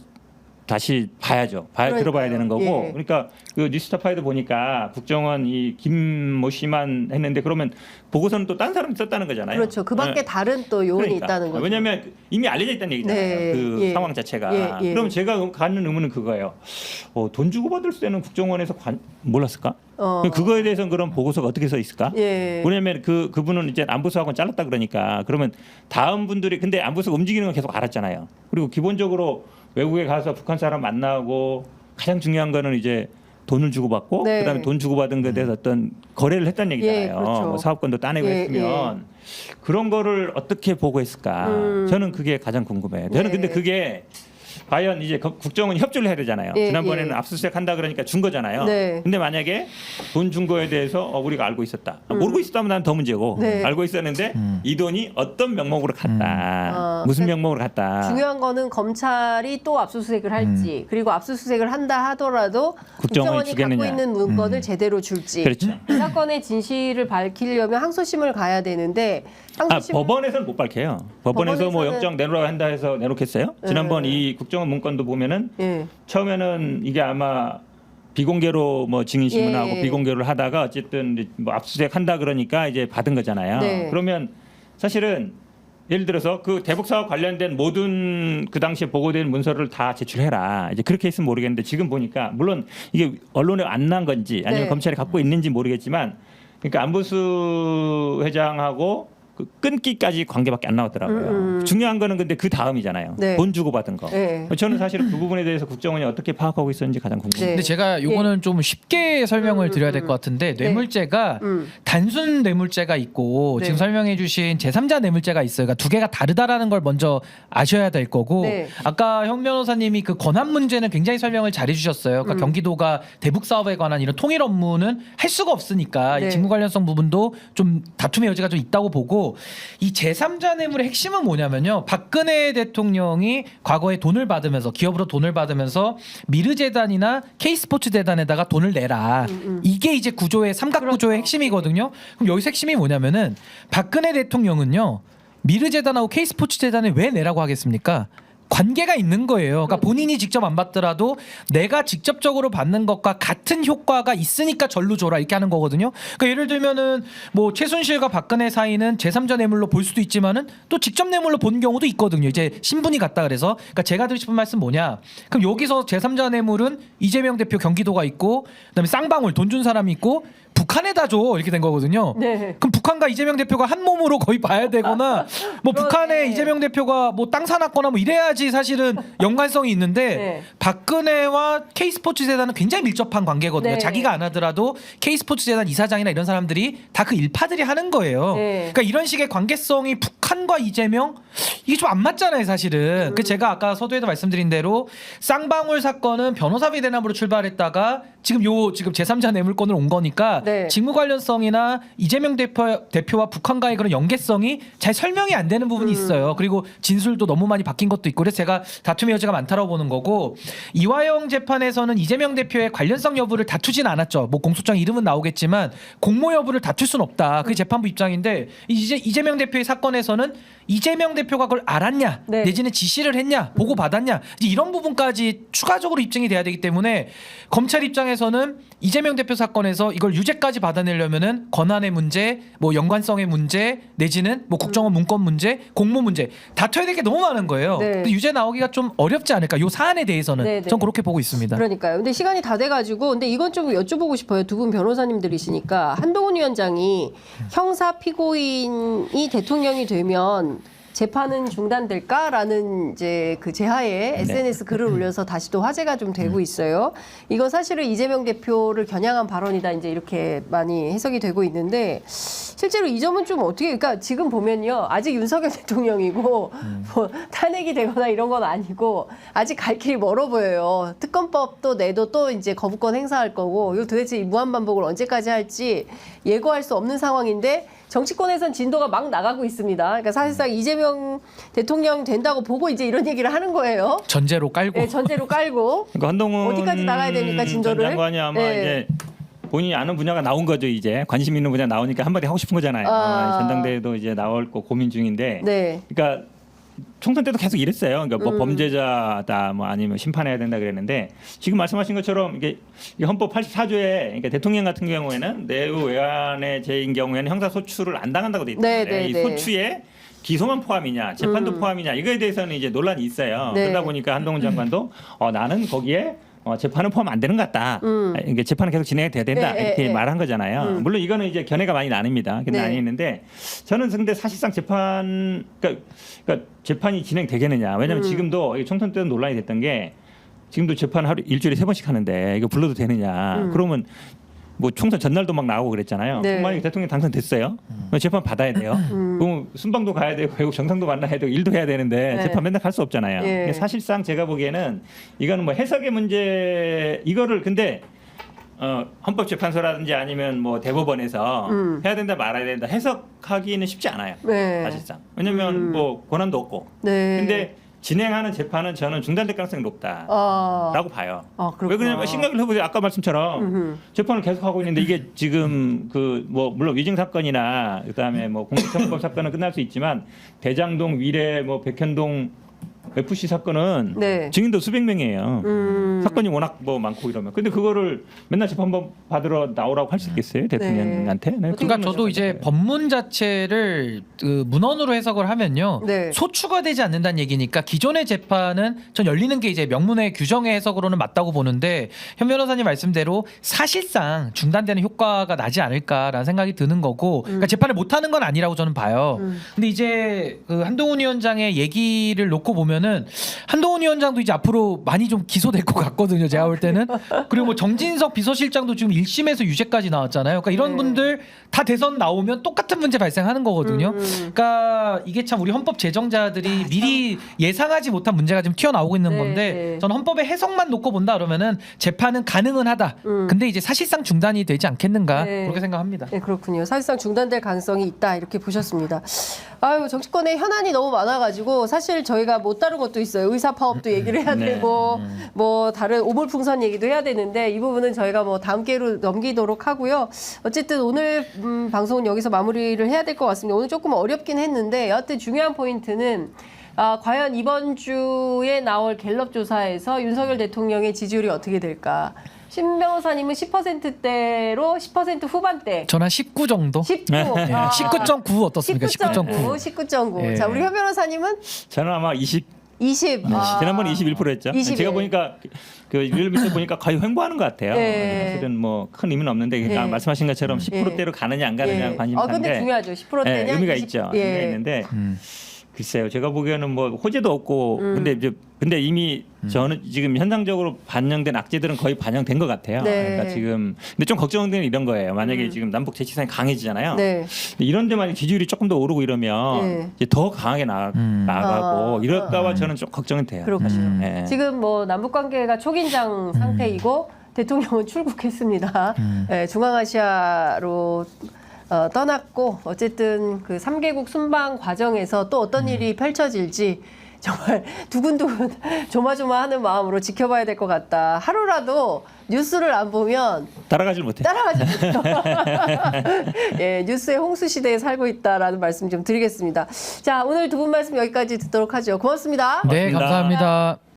다시 봐야죠. 그러니까요. 들어봐야 되는 거고. 예. 그러니까 그 뉴스타파에도 보니까 국정원 이 김모 씨만 했는데 그러면 보고서는 또 딴 사람이 썼다는 거잖아요. 그렇죠. 그밖에 네. 다른 또 요인이 그러니까. 있다는 거죠. 왜냐하면 이미 알려져 있다는 얘기잖아요. 네. 그 예. 상황 자체가. 예. 그럼 제가 갖는 의문은 그거예요. 돈 주고 받을 때는 국정원에서 몰랐을까? 그거에 대해서는 그런 보고서가 어떻게 써 있을까? 예. 왜냐하면 그분은 이제 안보수하고는 잘랐다 그러니까 그러면 다음 분들이 근데 안보수가 움직이는 건 계속 알았잖아요. 그리고 기본적으로 외국에 가서 북한 사람 만나고 가장 중요한 거는 이제 돈을 주고받고 네. 그다음에 돈 주고받은 것에 대해서 어떤 거래를 했다는 얘기잖아요. 예, 그렇죠. 뭐 사업권도 따내고 예, 했으면 그런 거를 어떻게 보고했을까? 저는 그게 가장 궁금해요. 저는 네. 근데 그게 과연 이제 국정원이 협조를 해야 되잖아요. 예, 지난번에는 예. 압수수색 한다 그러니까 준 거잖아요. 네. 근데 만약에 돈 준 거에 대해서 우리가 알고 있었다. 모르고 있었다면 난 더 문제고 네. 알고 있었는데 이 돈이 어떤 명목으로 갔다. 무슨 그러니까 명목으로 갔다. 중요한 거는 검찰이 또 압수수색을 할지 그리고 압수수색을 한다 하더라도 국정원이 국정원이 주겠느냐. 갖고 있는 문건을 제대로 줄지 그렇죠. 이 사건의 진실을 밝히려면 항소심을 가야 되는데 법원에서는 못 밝혀요. 법원에서 뭐 법원에서는- 영장 내놓으라 한다 해서 내놓겠어요? 지난번 이 국정원 문건도 보면은 예. 처음에는 이게 아마 비공개로 뭐 증인 신문하고 예. 비공개를 하다가 어쨌든 이제 뭐 압수수색 한다 그러니까 이제 받은 거잖아요. 네. 그러면 사실은 예를 들어서 그 대북 사업 관련된 모든 그 당시에 보고된 문서를 다 제출해라. 이제 그렇게 했으면 모르겠는데 지금 보니까 물론 이게 언론에 안 난 건지 아니면 네. 검찰이 갖고 있는지 모르겠지만 그러니까 안보수 회장하고 그 끊기까지 관계밖에 안 나왔더라고요. 중요한 거는 근데 그 다음이잖아요. 네. 돈 주고 받은 거. 네. 저는 사실 그 부분에 대해서 국정원이 어떻게 파악하고 있었는지 가장 궁금해요. 네. 근데 제가 요거는 좀 쉽게 설명을 드려야 될 것 같은데 뇌물죄가 단순 뇌물죄가 있고 네. 지금 설명해 주신 제3자 뇌물죄가 있어요. 그러니까 두 개가 다르다라는 걸 먼저 아셔야 될 거고 네. 아까 형 변호사님이 그 권한 문제는 굉장히 설명을 잘 해주셨어요. 그러니까 경기도가 대북 사업에 관한 이런 통일 업무는 할 수가 없으니까 네. 이 직무 관련성 부분도 좀 다툼의 여지가 좀 있다고 보고 이 제3자 뇌물의 핵심은 뭐냐면요. 박근혜 대통령이 과거에 돈을 받으면서 기업으로 돈을 받으면서 미르재단이나 K스포츠재단에다가 돈을 내라. 이게 이제 구조의 삼각구조의 핵심이거든요. 그럼 여기서 핵심이 뭐냐면은 박근혜 대통령은요. 미르재단하고 K스포츠재단에 왜 내라고 하겠습니까? 관계가 있는 거예요. 그러니까 본인이 직접 안 받더라도 내가 직접적으로 받는 것과 같은 효과가 있으니까 절로 줘라 이렇게 하는 거거든요. 그러니까 예를 들면은 뭐 최순실과 박근혜 사이는 제3자 뇌물로 볼 수도 있지만은 또 직접 뇌물로 본 경우도 있거든요. 이제 신분이 같다 그래서. 그러니까 제가 드리고 싶은 말씀 뭐냐? 그럼 여기서 제3자 뇌물은 이재명 대표 경기도가 있고 그다음에 쌍방울 돈 준 사람이 있고 북한에다 줘 이렇게 된 거거든요. 네. 그럼 북한과 이재명 대표가 한 몸으로 거의 봐야 되거나 뭐 그러네. 북한에 이재명 대표가 뭐 땅 사놨거나 뭐 이래야지 사실은 연관성이 있는데 네. 박근혜와 K스포츠 재단은 굉장히 밀접한 관계거든요. 네. 자기가 안 하더라도 K스포츠 재단 이사장이나 이런 사람들이 다 그 일파들이 하는 거예요. 네. 그러니까 이런 식의 관계성이 북한과 이재명 이게 좀 안 맞잖아요, 사실은. 그 제가 아까 서두에도 말씀드린 대로 쌍방울 사건은 변호사비 대납으로 출발했다가 지금 제3자 뇌물건으로 온 거니까 네. 직무 관련성이나 이재명 대표와 북한과의 그런 연계성이 잘 설명이 안 되는 부분이 있어요. 그리고 진술도 너무 많이 바뀐 것도 있고 그래서 제가 다툼의 여지가 많다라고 보는 거고 이화영 재판에서는 이재명 대표의 관련성 여부를 다투진 않았죠. 뭐 공소장 이름은 나오겠지만 공모 여부를 다툴 수는 없다. 그게 재판부 입장인데 이재명 대표의 사건에서는 이재명 대표가 그걸 알았냐 네. 내지는 지시를 했냐 보고 받았냐 이제 이런 부분까지 추가적으로 입증이 돼야 되기 때문에 검찰 입장에서는 이재명 대표 사건에서 이걸 유죄까지 받아내려면은 권한의 문제, 뭐 연관성의 문제, 내지는 뭐 국정원 문건 문제, 공모 문제 다퉈야 될 게 너무 많은 거예요. 네. 근데 유죄 나오기가 좀 어렵지 않을까? 요 사안에 대해서는 네, 네. 전 그렇게 보고 있습니다. 그러니까요. 근데 시간이 다 돼가지고 근데 이건 좀 여쭤보고 싶어요. 두 분 변호사님들이시니까 한동훈 위원장이 형사 피고인이 대통령이 되면 재판은 중단될까라는 이제 그 제하에 SNS 글을 올려서 다시 또 화제가 좀 되고 있어요. 이건 사실은 이재명 대표를 겨냥한 발언이다 이제 이렇게 많이 해석이 되고 있는데 실제로 이 점은 좀 어떻게 그러니까 지금 보면요 아직 윤석열 대통령이고 뭐 탄핵이 되거나 이런 건 아니고 아직 갈 길이 멀어 보여요. 특검법도 내도 또 이제 거부권 행사할 거고 이거 도대체 이 무한 반복을 언제까지 할지 예고할 수 없는 상황인데. 정치권에선 진도가 막 나가고 있습니다. 그러니까 사실상 이재명 대통령 된다고 보고 이제 이런 얘기를 하는 거예요. 전제로 깔고. 네, 전제로 깔고. 그러니까 한동훈 어디까지 나가야 됩니까, 진도를? 전 장관이 아마 네. 이제 본인이 아는 분야가 나온 거죠. 이제 관심 있는 분야 나오니까 한마디 하고 싶은 거잖아요. 전당대회도 이제 나올 거 고민 중인데. 네. 그러니까 총선 때도 계속 이랬어요. 그러니까 뭐 범죄자다 뭐 아니면 심판해야 된다 그랬는데 지금 말씀하신 것처럼 이게 헌법 84조에 그러니까 대통령 같은 경우에는 내부 외환의 죄인 경우에는 형사 소추를 안 당한다고 돼 있단 네, 말이에요. 네, 이 네. 소추에 기소만 포함이냐, 재판도 포함이냐 이거에 대해서는 이제 논란이 있어요. 네. 그러다 보니까 한동훈 장관도 나는 거기에 재판은 포함 안 되는 것 같다. 이게 재판은 계속 진행이 돼야 된다. 네, 이렇게 네, 말한 거잖아요. 물론 이거는 이제 견해가 많이 나뉩니다. 근데 네. 나뉘는데 저는 근데 사실상 그러니까 재판이 진행되겠느냐. 왜냐하면 지금도 총선 때도 논란이 됐던 게 지금도 재판 일주일에 3번씩 하는데 이거 불러도 되느냐. 그러면 뭐 총선 전날도 막 나오고 그랬잖아요. 네. 만약에 대통령 당선됐어요. 그럼 재판 받아야 돼요. 그럼 순방도 가야 되고 외국 정상도 만나야 되고 일도 해야 되는데 네. 재판 맨날 갈 수 없잖아요. 예. 사실상 제가 보기에는 이거는 뭐 해석의 문제 이거를 근데 헌법재판소라든지 아니면 뭐 대법원에서 해야 된다 말아야 된다 해석하기는 쉽지 않아요. 네. 사실상 왜냐하면 뭐 권한도 없고. 네. 근데 진행하는 재판은 저는 중단될 가능성이 높다라고 봐요. 그렇구나. 왜 그러냐면 생각을 해보세요. 아까 말씀처럼 재판을 계속 하고 있는데 이게 지금 그 뭐 물론 위증 사건이나 그다음에 뭐 공직선거법 사건은 끝날 수 있지만 대장동 위례 뭐 백현동 FC 사건은 네. 증인도 수백 명이에요. 사건이 워낙 뭐 많고 이러면. 근데 그거를 맨날 재판번 받으러 나오라고 할 수 있겠어요? 대통령한테? 네. 그러니까 저도 이제 법문 자체를 그 문헌으로 해석을 하면요. 네. 소추가 되지 않는다는 얘기니까 기존의 재판은 전 열리는 게 이제 명문의 규정의 해석으로는 맞다고 보는데 현 변호사님 말씀대로 사실상 중단되는 효과가 나지 않을까라는 생각이 드는 거고 그러니까 재판을 못 하는 건 아니라고 저는 봐요. 근데 이제 그 한동훈 위원장의 얘기를 놓고 보면은 한동훈 위원장도 이제 앞으로 많이 좀 기소될 것 같거든요. 제가 볼 때는. 그리고 뭐 정진석 비서실장도 지금 1심에서 유죄까지 나왔잖아요. 그러니까 이런 네. 분들 다 대선 나오면 똑같은 문제 발생하는 거거든요. 그러니까 이게 참 우리 헌법 제정자들이 미리 예상하지 못한 문제가 지금 튀어나오고 있는 네, 건데 네. 저는 헌법의 해석만 놓고 본다 그러면은 재판은 가능은 하다. 근데 이제 사실상 중단이 되지 않겠는가 네. 그렇게 생각합니다. 네, 그렇군요. 사실상 중단될 가능성이 있다 이렇게 보셨습니다. 아유, 정치권에 현안이 너무 많아가지고 사실 저희가 못 다룬 것도 있어요. 의사 파업도 얘기를 해야 네. 되고 뭐 다른 오물풍선 얘기도 해야 되는데 이 부분은 저희가 뭐 다음 기회로 넘기도록 하고요. 어쨌든 오늘 방송은 여기서 마무리를 해야 될 것 같습니다. 오늘 조금 어렵긴 했는데 여하튼 중요한 포인트는 과연 이번 주에 나올 갤럽 조사에서 윤석열 대통령의 지지율이 어떻게 될까? 신 변호사님은 10%대로 10% 후반대. 전 한 19 정도. 19. 예, 19.9 어떻습니까? 19.9. 19.9. 예. 자, 우리 현 변호사님은 저는 아마 20. 20. 지난번에 21%였죠. 21. 제가 보니까 그 리얼미터 보니까 거의 횡보하는 것 같아요. 네. 사실은 뭐 큰 의미는 없는데 그러니까 네. 말씀하신 것처럼 10%대로 가느냐 안 가느냐 관심이 근데 한데 중요하죠. 10%대냐? 네, 의미가 있죠. 예. 의미가 있는데 글쎄요. 제가 보기에는 뭐 호재도 없고 근데 이미 저는 지금 현상적으로 반영된 악재들은 거의 반영된 것 같아요. 네. 그러니까 지금 근데 좀 걱정되는 이런 거예요. 만약에 지금 남북 재치상이 강해지잖아요. 네. 근데 이런데 만약 지지율이 조금 더 오르고 이러면 네. 이제 더 강하게 나가고 이럴까봐 저는 좀 걱정이 돼요. 그렇군요. 네. 지금 뭐 남북 관계가 초긴장 상태이고 대통령은 출국했습니다. 네, 중앙아시아로 떠났고 어쨌든 그 3개국 순방 과정에서 또 어떤 일이 펼쳐질지 정말 두근두근 조마조마하는 마음으로 지켜봐야 될 것 같다. 하루라도 뉴스를 안 보면 따라가질 못해요. 따라가지 못해요. 예, 뉴스의 홍수 시대에 살고 있다라는 말씀 좀 드리겠습니다. 자, 오늘 두 분 말씀 여기까지 듣도록 하죠. 고맙습니다. 네, 감사합니다.